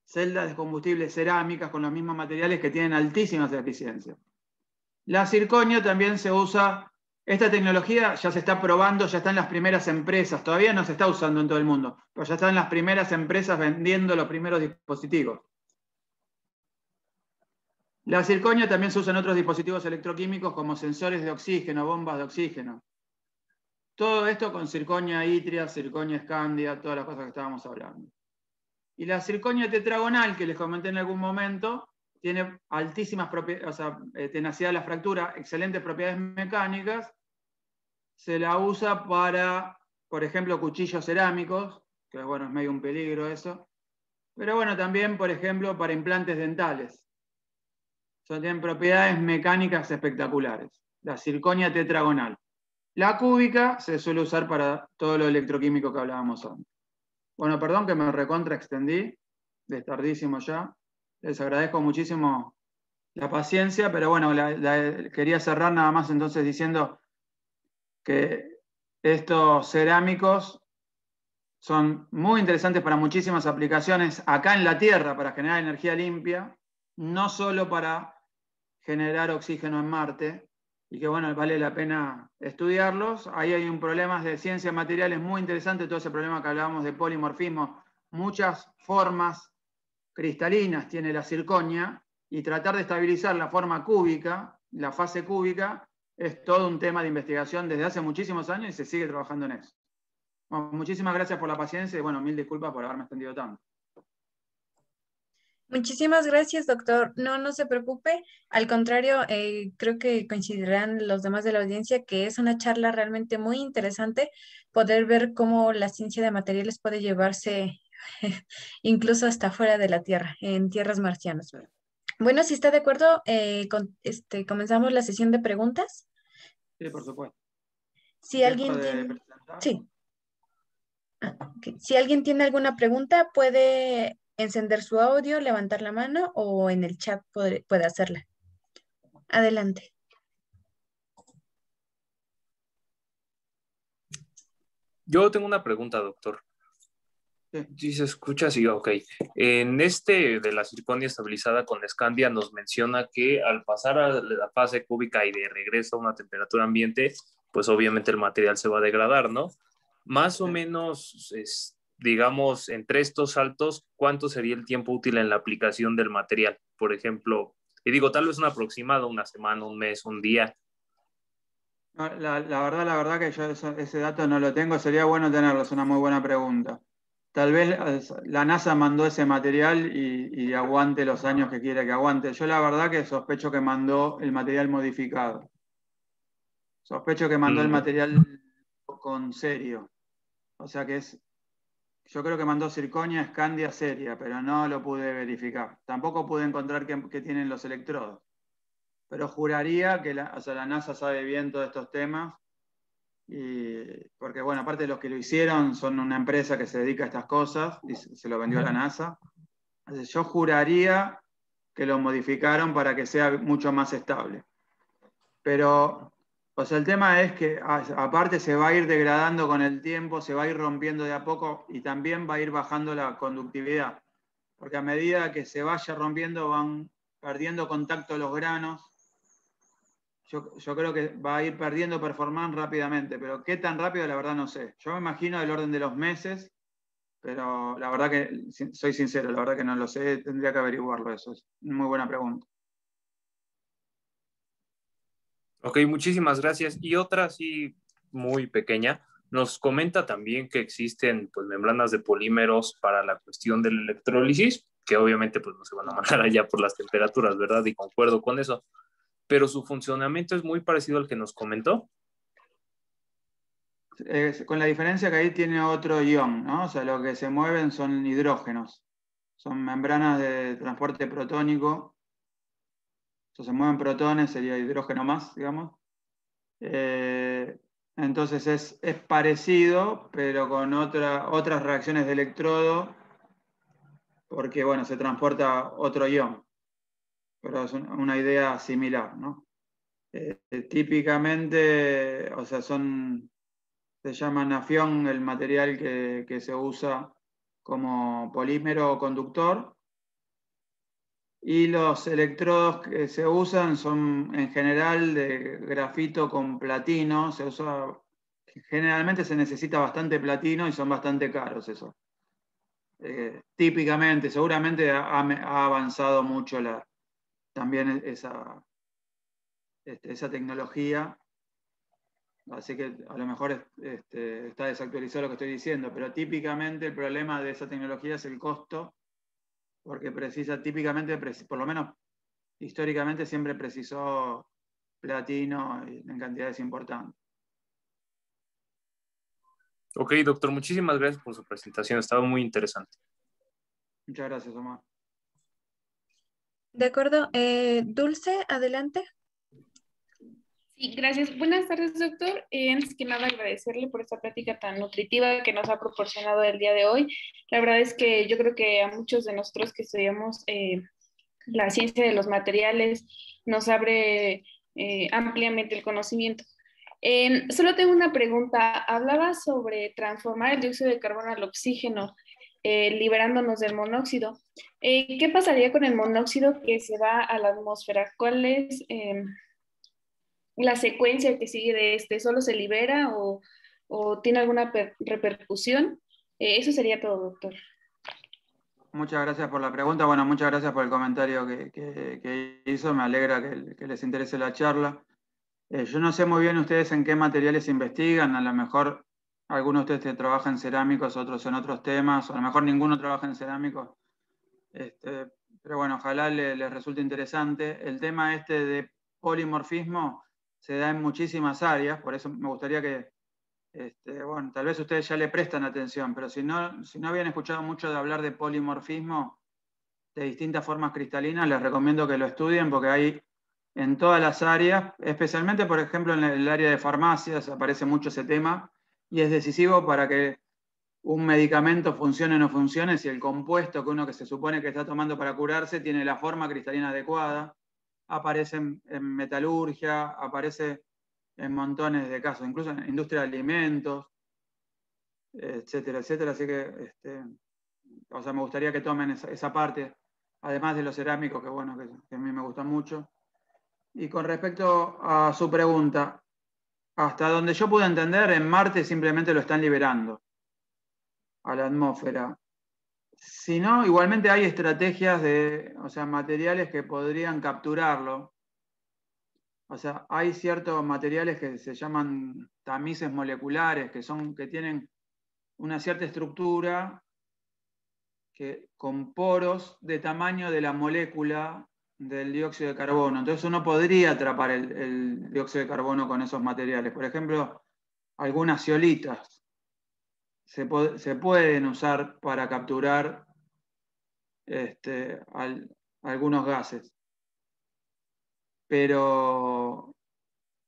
D: celdas de combustible cerámicas con los mismos materiales que tienen altísimas eficiencias. La circonia también se usa, esta tecnología ya se está probando, ya está en las primeras empresas, todavía no se está usando en todo el mundo, pero ya están las primeras empresas vendiendo los primeros dispositivos. La circonia también se usa en otros dispositivos electroquímicos como sensores de oxígeno, bombas de oxígeno. Todo esto con circonia itria, circonia escandia, todas las cosas que estábamos hablando. Y la circonia tetragonal, que les comenté en algún momento, tiene altísimas propiedades, o sea, tenacidad de la fractura, excelentes propiedades mecánicas. Se la usa para, por ejemplo, cuchillos cerámicos, que bueno, es medio un peligro eso. Pero bueno, también, por ejemplo, para implantes dentales. Tienen propiedades mecánicas espectaculares. La circonia tetragonal. La cúbica se suele usar para todo lo electroquímico que hablábamos antes. Bueno, perdón que me recontra extendí, es tardísimo ya. Les agradezco muchísimo la paciencia, pero bueno, quería cerrar nada más entonces diciendo que estos cerámicos son muy interesantes para muchísimas aplicaciones acá en la Tierra para generar energía limpia, no solo para generar oxígeno en Marte, y que bueno, vale la pena estudiarlos. Ahí hay un problema de ciencia materiales muy interesante, todo ese problema que hablábamos de polimorfismo, muchas formas cristalinas tiene la circonia, y tratar de estabilizar la forma cúbica, la fase cúbica, es todo un tema de investigación desde hace muchísimos años y se sigue trabajando en eso. Bueno, muchísimas gracias por la paciencia y bueno, mil disculpas por haberme extendido tanto.
A: Muchísimas gracias, doctor. No, no se preocupe. Al contrario, creo que coincidirán los demás de la audiencia que es una charla realmente muy interesante poder ver cómo la ciencia de materiales puede llevarse incluso hasta fuera de la Tierra, en tierras marcianas. Bueno, si está de acuerdo, comenzamos la sesión de preguntas.
D: Sí, por supuesto.
A: Si alguien tiene... Sí. Okay. Si alguien tiene alguna pregunta, puede encender su audio, levantar la mano o en el chat puede hacerla. Adelante.
C: Yo tengo una pregunta, doctor. Si se escucha así, ok. En de la circonia estabilizada con escandia nos menciona que al pasar a la fase cúbica y de regreso a una temperatura ambiente, pues obviamente el material se va a degradar, ¿no? Más o menos, digamos, entre estos saltos, ¿cuánto sería el tiempo útil en la aplicación del material? Por ejemplo, y digo, tal vez un aproximado, una semana, un mes, un día.
D: La verdad que yo ese dato no lo tengo, sería bueno tenerlo, es una muy buena pregunta. Tal vez la NASA mandó ese material y aguante los años que quiera que aguante. Yo la verdad que sospecho que mandó el material modificado. Sospecho que mandó el material con serio. O sea que es yo creo que mandó zirconia, escandia, ceria, pero no lo pude verificar. Tampoco pude encontrar qué tienen los electrodos. Pero juraría que la NASA sabe bien todos estos temas. Porque, bueno, aparte de los que lo hicieron, son una empresa que se dedica a estas cosas y se lo vendió a la NASA. Entonces, yo juraría que lo modificaron para que sea mucho más estable. Pero, o sea, el tema es que aparte se va a ir degradando con el tiempo, se va a ir rompiendo de a poco y también va a ir bajando la conductividad. Porque a medida que se vaya rompiendo van perdiendo contacto los granos. Yo creo que va a ir perdiendo performance rápidamente, pero qué tan rápido la verdad no sé. Yo me imagino del orden de los meses, pero la verdad que, soy sincero, la verdad que no lo sé, tendría que averiguarlo eso. Es una muy buena pregunta.
C: Ok, muchísimas gracias. Y otra así muy pequeña, nos comenta también que existen pues, membranas de polímeros para la cuestión del electrólisis, que obviamente pues, no se van a mandar allá por las temperaturas, ¿verdad? Y concuerdo con eso. Pero su funcionamiento es muy parecido al que nos comentó.
D: Con la diferencia que ahí tiene otro ion, ¿no? O sea, lo que se mueven son hidrógenos. Son membranas de transporte protónico. O sea, se mueven protones, sería hidrógeno más, digamos. Entonces es parecido, pero con otras reacciones de electrodo, porque, bueno, se transporta otro ion. Pero es una idea similar, ¿no? Típicamente, o sea, se llama nafión el material que se usa como polímero o conductor, y los electrodos que se usan son en general de grafito con platino. Generalmente se necesita bastante platino y son bastante caros eso. Típicamente, seguramente ha avanzado mucho también esa tecnología. Así que a lo mejor está desactualizado lo que estoy diciendo, pero típicamente el problema de esa tecnología es el costo, porque típicamente, por lo menos históricamente, siempre precisó platino en cantidades importantes.
C: Ok, doctor, muchísimas gracias por su presentación, estaba muy interesante.
D: Muchas gracias, Omar.
A: De acuerdo. Dulce, adelante.
B: Sí, gracias. Buenas tardes, doctor. Antes que nada, agradecerle por esta plática tan nutritiva que nos ha proporcionado el día de hoy. La verdad es que yo creo que a muchos de nosotros que estudiamos la ciencia de los materiales nos abre ampliamente el conocimiento. Solo tengo una pregunta. Hablaba sobre transformar el dióxido de carbono al oxígeno, liberándonos del monóxido. ¿Qué pasaría con el monóxido que se va a la atmósfera? ¿Cuál es la secuencia que sigue de este? ¿Solo se libera o tiene alguna repercusión? Eso sería todo, doctor.
D: Muchas gracias por la pregunta. Bueno, muchas gracias por el comentario que hizo. Me alegra que les interese la charla. Yo no sé muy bien ustedes en qué materiales investigan. A lo mejor algunos de ustedes trabajan en cerámicos, otros en otros temas, o a lo mejor ninguno trabaja en cerámicos. Pero bueno, ojalá les resulte interesante. El tema de polimorfismo se da en muchísimas áreas, por eso me gustaría que, bueno, tal vez ustedes ya le prestan atención, pero si no habían escuchado mucho de hablar de polimorfismo de distintas formas cristalinas, les recomiendo que lo estudien porque hay en todas las áreas, especialmente, por ejemplo, en el área de farmacias aparece mucho ese tema y es decisivo para que un medicamento funcione o no funcione si el compuesto que se supone que está tomando para curarse tiene la forma cristalina adecuada. Aparece en metalurgia, aparece en montones de casos, incluso en industria de alimentos, etcétera, etcétera. Así que o sea, me gustaría que tomen esa parte, además de los cerámicos, que bueno, que a mí me gustan mucho. Y con respecto a su pregunta, hasta donde yo pude entender, en Marte simplemente lo están liberando a la atmósfera. Si no, igualmente hay estrategias o sea, materiales que podrían capturarlo. O sea, hay ciertos materiales que se llaman tamices moleculares, que tienen una cierta estructura con poros de tamaño de la molécula del dióxido de carbono. Entonces uno podría atrapar el dióxido de carbono con esos materiales. Por ejemplo, algunas zeolitas. se pueden usar para capturar algunos gases. Pero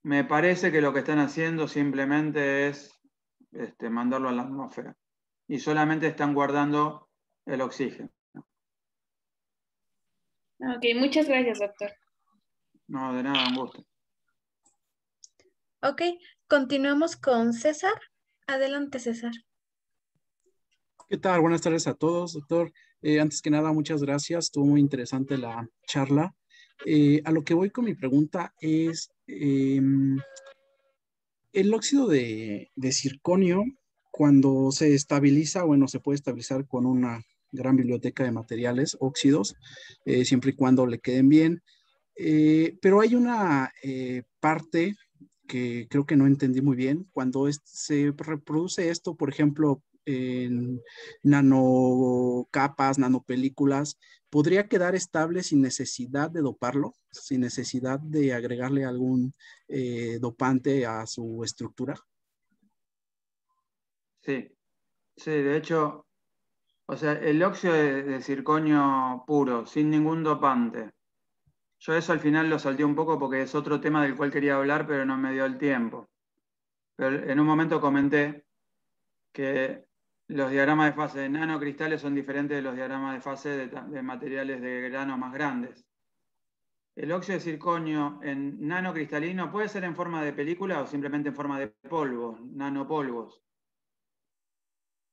D: me parece que lo que están haciendo simplemente es mandarlo a la atmósfera. Y solamente están guardando el oxígeno.
B: Ok, muchas gracias, doctor.
D: No, de nada, un gusto.
A: Ok, continuamos con César. Adelante, César.
G: ¿Qué tal? Buenas tardes a todos, doctor. Antes que nada, muchas gracias. Estuvo muy interesante la charla. A lo que voy con mi pregunta es, el óxido de circonio, cuando se estabiliza, bueno, se puede estabilizar con una gran biblioteca de materiales, óxidos, siempre y cuando le queden bien. Pero hay una parte que creo que no entendí muy bien. Cuando se reproduce esto, por ejemplo, en nanocapas, nanopelículas, ¿podría quedar estable sin necesidad de doparlo, sin necesidad de agregarle algún dopante a su estructura?
D: Sí, sí, de hecho, o sea, el óxido de circonio puro, sin ningún dopante. Yo eso al final lo salté un poco porque es otro tema del cual quería hablar, pero no me dio el tiempo. Pero en un momento comenté que los diagramas de fase de nanocristales son diferentes de los diagramas de fase de materiales de grano más grandes. El óxido de circonio en nanocristalino puede ser en forma de película o simplemente en forma de polvo, nanopolvos.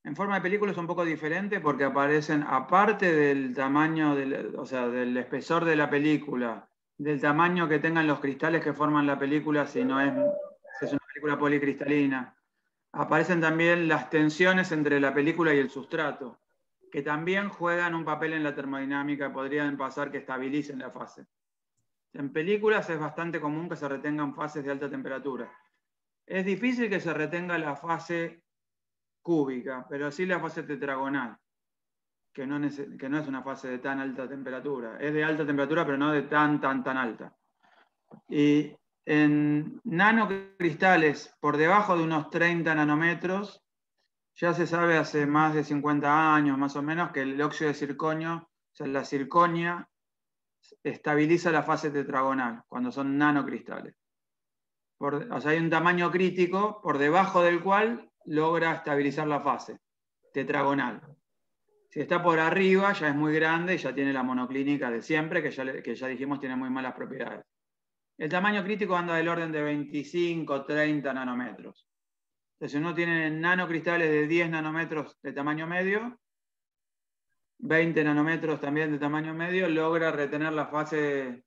D: En forma de película es un poco diferente porque aparecen, aparte del tamaño, o sea, del espesor de la película, del tamaño que tengan los cristales que forman la película, si es una película policristalina, aparecen también las tensiones entre la película y el sustrato, que también juegan un papel en la termodinámica, podrían pasar que estabilicen la fase. En películas es bastante común que se retengan fases de alta temperatura. Es difícil que se retenga la fase cúbica, pero sí la fase tetragonal, que no es una fase de tan alta temperatura. Es de alta temperatura, pero no de tan alta. Y en nanocristales por debajo de unos 30 nanómetros, ya se sabe hace más de 50 años más o menos que el óxido de circonio, o sea, la circonia, estabiliza la fase tetragonal cuando son nanocristales. O sea, hay un tamaño crítico por debajo del cual logra estabilizar la fase tetragonal. Si está por arriba ya es muy grande y ya tiene la monoclínica de siempre, que ya dijimos tiene muy malas propiedades. El tamaño crítico anda del orden de 25, 30 nanómetros. Entonces, si uno tiene nanocristales de 10 nanómetros de tamaño medio, 20 nanómetros también de tamaño medio, logra retener la fase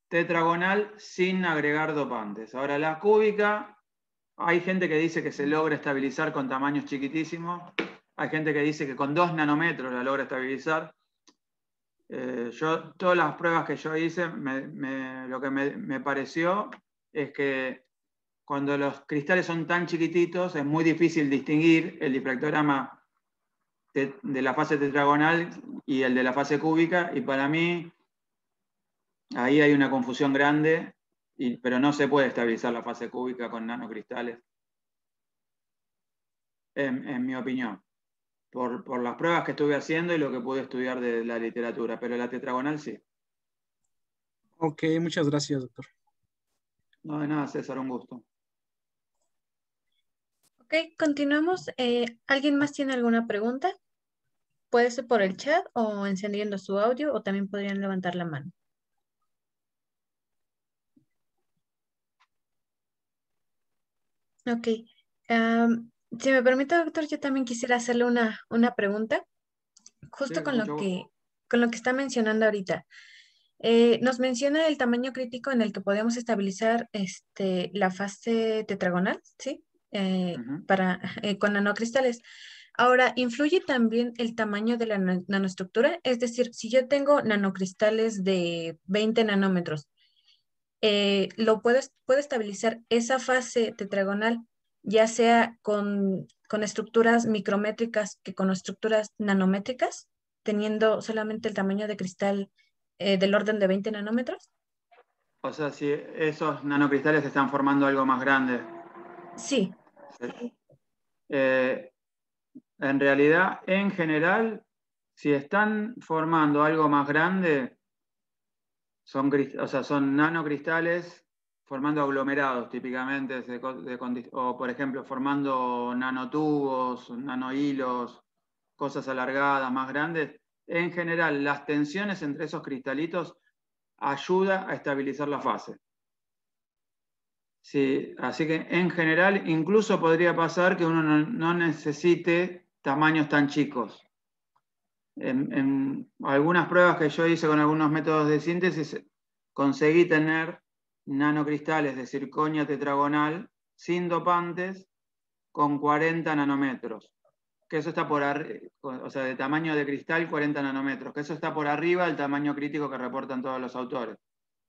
D: tetragonal sin agregar dopantes. Ahora, la cúbica, hay gente que dice que se logra estabilizar con tamaños chiquitísimos, hay gente que dice que con 2 nanómetros la logra estabilizar. Todas las pruebas que yo hice, lo que me pareció es que cuando los cristales son tan chiquititos es muy difícil distinguir el difractograma de la fase tetragonal y el de la fase cúbica, y para mí ahí hay una confusión grande, pero no se puede estabilizar la fase cúbica con nanocristales, en mi opinión, por las pruebas que estuve haciendo y lo que pude estudiar de la literatura, pero la tetragonal sí.
G: Ok, muchas gracias, doctor.
D: No, de nada, César, un gusto.
A: Ok, continuamos. ¿Alguien más tiene alguna pregunta? Puede ser por el chat o encendiendo su audio, o también podrían levantar la mano. Ok. Si me permite, doctor, yo también quisiera hacerle una pregunta, justo
D: Sí,
A: con lo que está mencionando ahorita. Nos menciona el tamaño crítico en el que podemos estabilizar la fase tetragonal, ¿sí? Con nanocristales. Ahora, ¿influye también el tamaño de la nanoestructura? Es decir, si yo tengo nanocristales de 20 nanómetros, ¿puedo estabilizar esa fase tetragonal, ya sea con estructuras micrométricas que con estructuras nanométricas, teniendo solamente el tamaño de cristal del orden de 20 nanómetros?
D: O sea, si esos nanocristales están formando algo más grande.
A: Sí.
D: Eh, en realidad, en general, si están formando algo más grande, son nanocristales formando aglomerados típicamente, o por ejemplo, formando nanotubos, nanohilos, cosas alargadas, más grandes. En general, las tensiones entre esos cristalitos ayuda a estabilizar la fase. Sí, así que en general incluso podría pasar que uno no necesite tamaños tan chicos. En algunas pruebas que yo hice con algunos métodos de síntesis, conseguí tener nanocristales de circonia tetragonal sin dopantes con 40 nanómetros. Que eso está por arriba, o sea, de tamaño de cristal 40 nanómetros, que eso está por arriba del tamaño crítico que reportan todos los autores.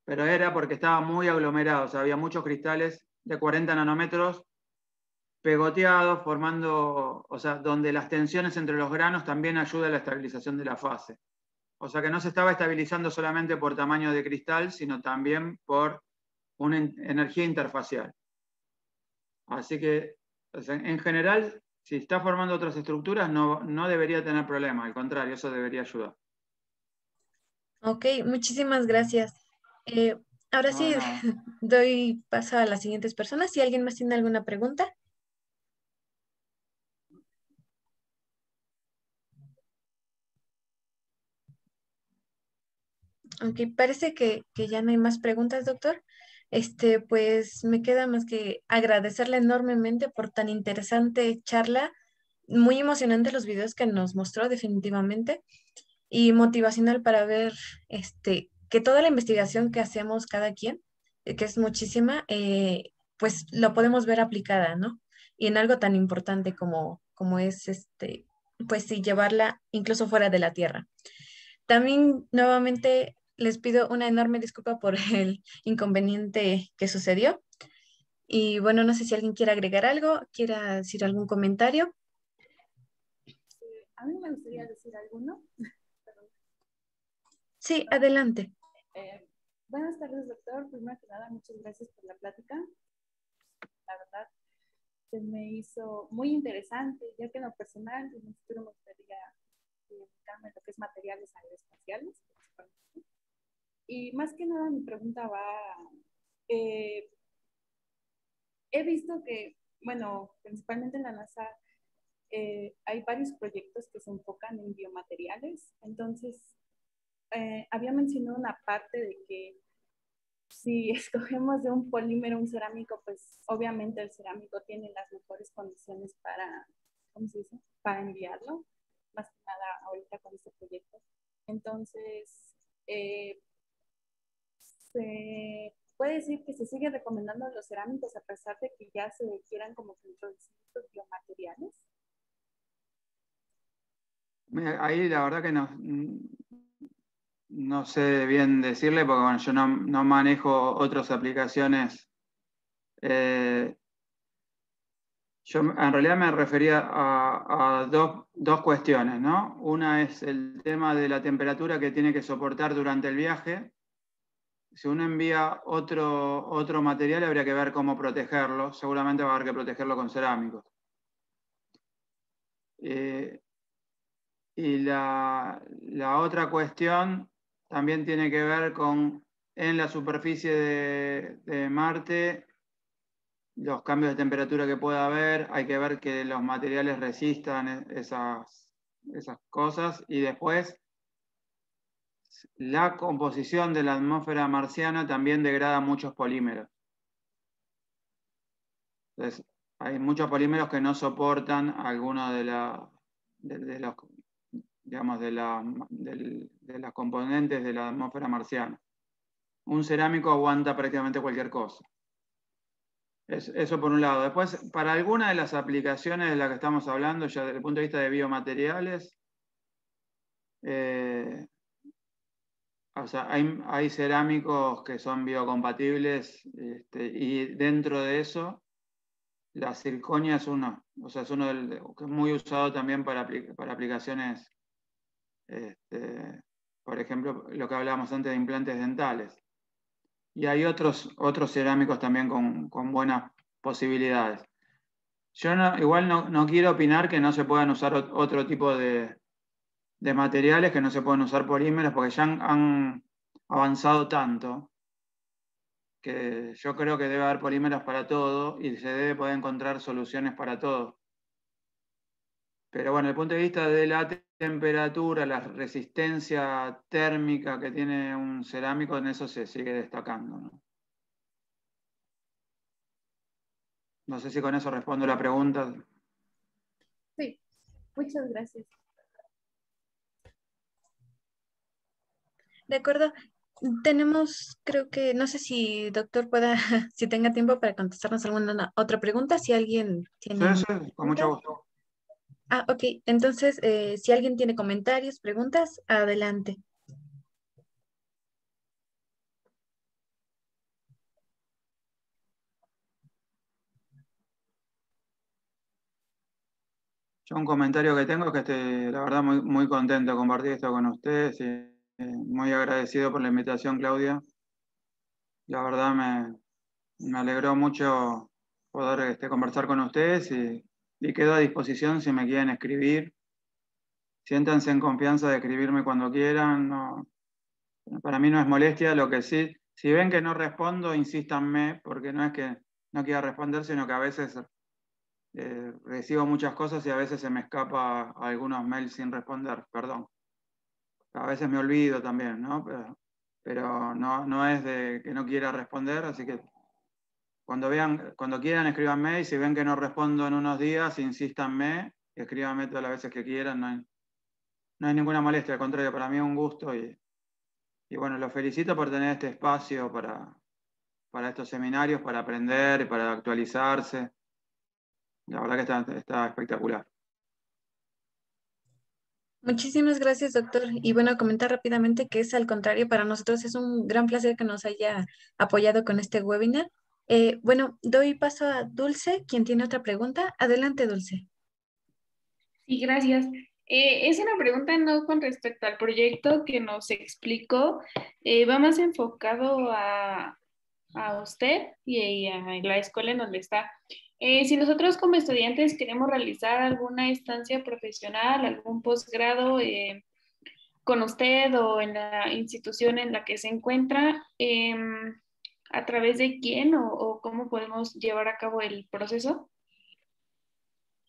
D: Pero era porque estaba muy aglomerado, o sea, había muchos cristales de 40 nanómetros pegoteados, formando, o sea, donde las tensiones entre los granos también ayudan a la estabilización de la fase. O sea que no se estaba estabilizando solamente por tamaño de cristal, sino también por una energía interfacial. Así que, o sea, en general, si está formando otras estructuras, no debería tener problema, al contrario, eso debería ayudar.
A: Ok, muchísimas gracias. Ahora sí, doy paso a las siguientes personas. Si alguien más tiene alguna pregunta. Ok, parece que ya no hay más preguntas, doctor. Pues me queda más que agradecerle enormemente por tan interesante charla. Muy emocionante los videos que nos mostró definitivamente y motivacional para ver que toda la investigación que hacemos cada quien, que es muchísima, pues lo podemos ver aplicada, ¿no? Y en algo tan importante como es pues sí, llevarla incluso fuera de la Tierra. También nuevamente les pido una enorme disculpa por el inconveniente que sucedió. Y bueno, no sé si alguien quiere agregar algo, quiera decir algún comentario.
B: A mí me gustaría decir alguno.
A: Sí, adelante.
B: Buenas tardes, doctor. Primero que nada, muchas gracias por la plática. La verdad, se me hizo muy interesante, ya que en lo personal, en un futuro me gustaría dedicarme a lo que es materiales aeroespaciales. Y más que nada, mi pregunta va, he visto que, bueno, principalmente en la NASA, hay varios proyectos que se enfocan en biomateriales. Entonces, había mencionado una parte de que si escogemos de un polímero un cerámico, pues obviamente el cerámico tiene las mejores condiciones para, ¿cómo se dice?, para enviarlo, más que nada ahorita con este proyecto. Entonces, se puede decir que se sigue recomendando los cerámicos a pesar de que ya se quieran como que introducir los biomateriales.
D: Ahí la verdad que no sé bien decirle, porque bueno, yo no manejo otras aplicaciones. Yo en realidad me refería a dos cuestiones, ¿no? Una es el tema de la temperatura que tiene que soportar durante el viaje. Si uno envía otro material, habría que ver cómo protegerlo. Seguramente va a haber que protegerlo con cerámicos. Y la otra cuestión también tiene que ver con, en la superficie de Marte, los cambios de temperatura que pueda haber, hay que ver que los materiales resistan esas cosas, y después la composición de la atmósfera marciana también degrada muchos polímeros. Entonces, hay muchos polímeros que no soportan alguno de los, digamos, de las componentes de la atmósfera marciana. Un cerámico aguanta prácticamente cualquier cosa. Eso por un lado. Después, para alguna de las aplicaciones de las que estamos hablando, ya desde el punto de vista de biomateriales, o sea, hay cerámicos que son biocompatibles, y dentro de eso, la circonia es uno. O sea, es uno que es muy usado también para aplicaciones, por ejemplo, lo que hablábamos antes de implantes dentales. Y hay otros cerámicos también con buenas posibilidades. Yo igual no quiero opinar que no se puedan usar otro tipo de materiales, que no se pueden usar polímeros, porque ya han avanzado tanto que yo creo que debe haber polímeros para todo y se debe poder encontrar soluciones para todo. Pero bueno, desde el punto de vista de la temperatura, la resistencia térmica que tiene un cerámico, en eso se sigue destacando, ¿no? No sé si con eso respondo la pregunta.
B: Sí, muchas gracias.
A: De acuerdo. Tenemos, creo que, no sé si doctor pueda, si tenga tiempo para contestarnos alguna otra pregunta, si alguien tiene...
D: Sí, con mucho gusto.
A: Ah, ok. Entonces, si alguien tiene comentarios, preguntas, adelante.
D: Yo un comentario que tengo es que estoy, la verdad, muy contento de compartir esto con ustedes y muy agradecido por la invitación, Claudia. La verdad me alegró mucho poder conversar con ustedes y quedo a disposición si me quieren escribir. Siéntanse en confianza de escribirme cuando quieran. No, para mí no es molestia, lo que sí, si ven que no respondo, insístanme, porque no es que no quiera responder, sino que a veces recibo muchas cosas y a veces se me escapa algunos mails sin responder, perdón. A veces me olvido también, ¿no? Pero no es de que no quiera responder, así que cuando quieran, escríbanme y si ven que no respondo en unos días, insístanme, escríbanme todas las veces que quieran, no hay ninguna molestia, al contrario, para mí es un gusto y bueno, los felicito por tener este espacio para estos seminarios, para aprender y para actualizarse. La verdad que está espectacular.
A: Muchísimas gracias, doctor. Y bueno, comentar rápidamente que es al contrario, para nosotros es un gran placer que nos haya apoyado con este webinar. Bueno, doy paso a Dulce, quien tiene otra pregunta. Adelante, Dulce.
B: Sí, gracias. Es una pregunta no con respecto al proyecto que nos explicó, va más enfocado a usted y a la escuela en donde está. Si nosotros como estudiantes queremos realizar alguna estancia profesional, algún posgrado con usted o en la institución en la que se encuentra, ¿a través de quién o cómo podemos llevar a cabo el proceso?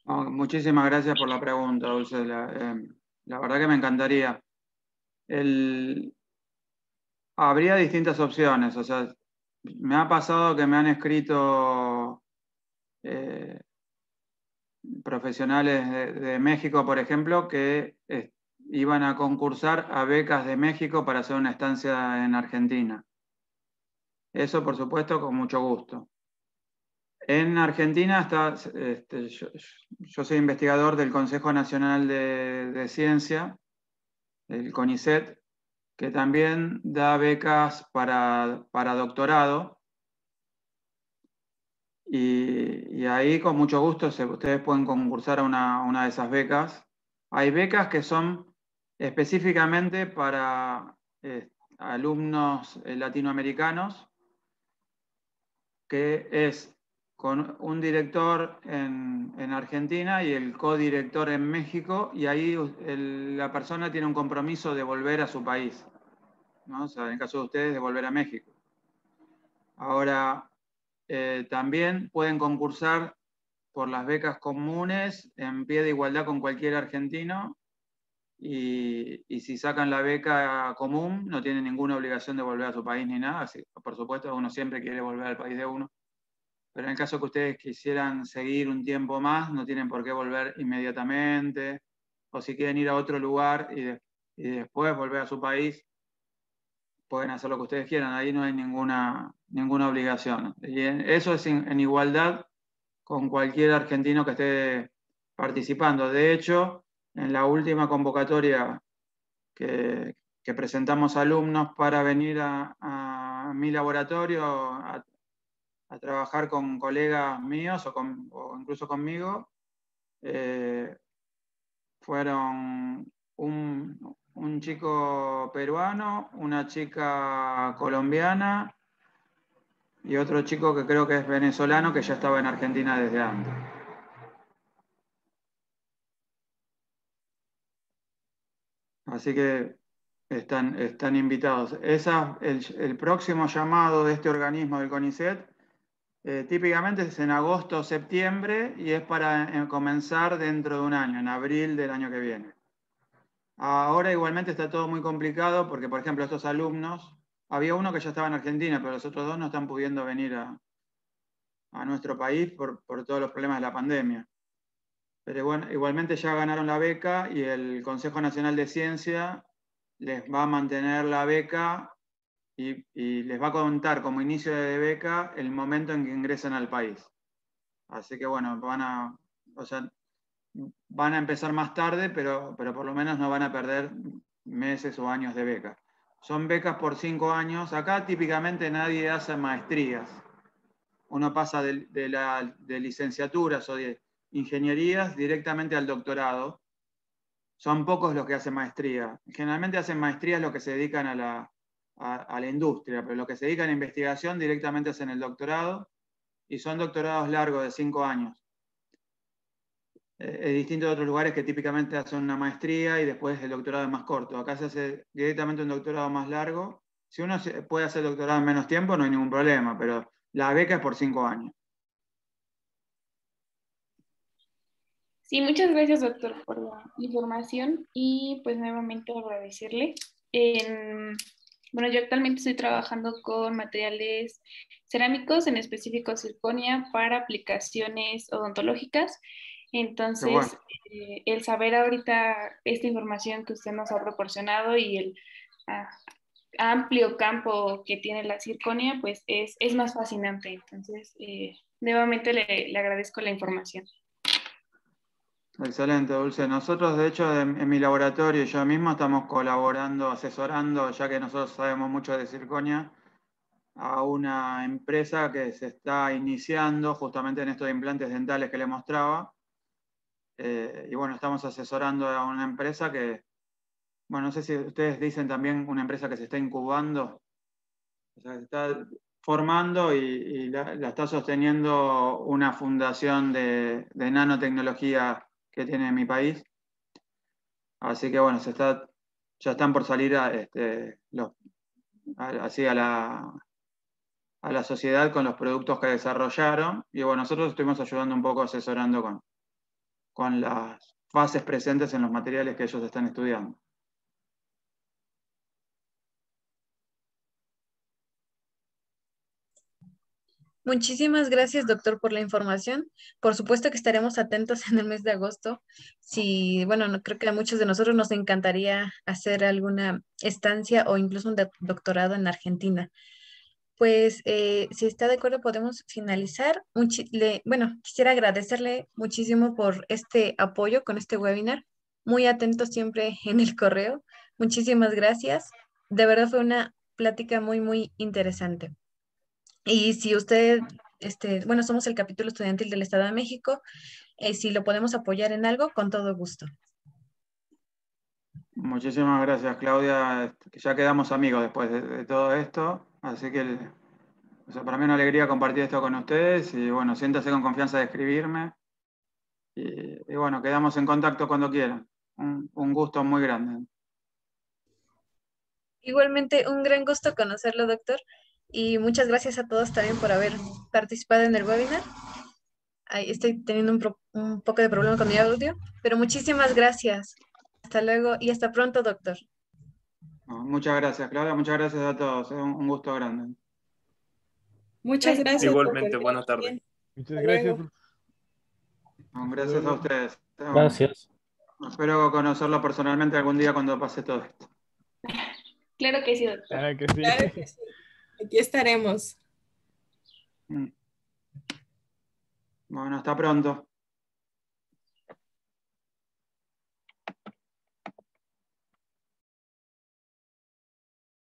D: Muchísimas gracias por la pregunta, Dulce. La verdad que me encantaría. Habría distintas opciones. O sea, me ha pasado que me han escrito profesionales de México, por ejemplo, que iban a concursar a becas de México para hacer una estancia en Argentina. Eso, por supuesto, con mucho gusto. En Argentina yo soy investigador del Consejo Nacional de Ciencia, el CONICET, que también da becas para doctorado. Y ahí con mucho gusto ustedes pueden concursar a una de esas becas. Hay becas que son específicamente para alumnos latinoamericanos, que es con un director en Argentina y el codirector en México, y ahí la persona tiene un compromiso de volver a su país, ¿no? O sea, en el caso de ustedes, de volver a México. Ahora, también pueden concursar por las becas comunes en pie de igualdad con cualquier argentino, y si sacan la beca común no tienen ninguna obligación de volver a su país ni nada. Así, por supuesto, uno siempre quiere volver al país de uno, pero en el caso que ustedes quisieran seguir un tiempo más, no tienen por qué volver inmediatamente, o si quieren ir a otro lugar y después volver a su país, pueden hacer lo que ustedes quieran, ahí no hay ninguna obligación. Y eso es en igualdad con cualquier argentino que esté participando. De hecho, en la última convocatoria que presentamos alumnos para venir a mi laboratorio a trabajar con colegas míos o incluso conmigo, fueron un chico peruano, una chica colombiana y otro chico que creo que es venezolano, que ya estaba en Argentina desde antes. Así que están invitados. El próximo llamado de este organismo del CONICET típicamente es en agosto o septiembre y es para comenzar dentro de un año, en abril del año que viene. Ahora igualmente está todo muy complicado porque, por ejemplo, estos alumnos, había uno que ya estaba en Argentina, pero los otros dos no están pudiendo venir a nuestro país por todos los problemas de la pandemia. Pero bueno, igualmente ya ganaron la beca y el Consejo Nacional de Ciencia les va a mantener la beca y les va a contar como inicio de beca el momento en que ingresen al país. Así que bueno, van a empezar más tarde, pero por lo menos no van a perder meses o años de beca. Son becas por 5 años. Acá típicamente nadie hace maestrías. Uno pasa de licenciaturas o de ingenierías directamente al doctorado. Son pocos los que hacen maestría. Generalmente hacen maestrías los que se dedican a la industria, pero los que se dedican a investigación directamente hacen el doctorado y son doctorados largos de 5 años. Es distinto de otros lugares que típicamente hacen una maestría y después el doctorado es más corto. Acá se hace directamente un doctorado más largo. Si uno puede hacer doctorado en menos tiempo, no hay ningún problema, pero la beca es por 5 años.
B: Sí, muchas gracias, doctor, por la información y pues nuevamente agradecerle. Bueno, yo actualmente estoy trabajando con materiales cerámicos, en específico circonia, para aplicaciones odontológicas. Entonces,
D: Bueno.
B: El saber ahorita esta información que usted nos ha proporcionado y el amplio campo que tiene la circonia, pues es más fascinante. Entonces, nuevamente le agradezco la información.
D: Excelente, Dulce. Nosotros, de hecho, en mi laboratorio y yo mismo estamos colaborando, asesorando, ya que nosotros sabemos mucho de circonia, a una empresa que se está iniciando justamente en estos implantes dentales que le mostraba. Y bueno, estamos asesorando a una empresa que, bueno, no sé si ustedes dicen también una empresa que se está incubando, o sea, se está formando y la está sosteniendo una fundación de nanotecnología que tiene mi país. Así que bueno, ya están por salir así a la sociedad con los productos que desarrollaron. Y bueno, nosotros estuvimos ayudando un poco, asesorando con las fases presentes en los materiales que ellos están estudiando.
A: Muchísimas gracias, doctor, por la información. Por supuesto que estaremos atentos en el mes de agosto. Si, bueno, creo que a muchos de nosotros nos encantaría hacer alguna estancia o incluso un doctorado en Argentina. Pues, si está de acuerdo, podemos finalizar. Bueno, quisiera agradecerle muchísimo por este apoyo con este webinar. Muy atento siempre en el correo. Muchísimas gracias. De verdad fue una plática muy, muy interesante. Y si usted, bueno, somos el capítulo estudiantil del Estado de México, si lo podemos apoyar en algo, con todo gusto.
D: Muchísimas gracias, Claudia. Ya quedamos amigos después de todo esto, así que para mí es una alegría compartir esto con ustedes y bueno, siéntase con confianza de escribirme y bueno, quedamos en contacto cuando quieran. Un gusto muy grande.
A: Igualmente, un gran gusto conocerlo, doctor, y muchas gracias a todos también por haber participado en el webinar. Ahí estoy teniendo un poco de problema con mi audio, pero muchísimas gracias. Hasta luego y hasta pronto, doctor.
D: Muchas gracias, Claudia. Muchas gracias a todos. Es un gusto grande.
H: Muchas gracias.
C: Igualmente, buena tarde.
E: Muchas gracias.
D: Gracias a ustedes.
I: Gracias.
D: Espero conocerlo personalmente algún día cuando pase todo esto.
B: Claro que sí, doctor.
E: Claro que sí.
H: Claro que sí. Aquí estaremos.
D: Bueno, hasta pronto.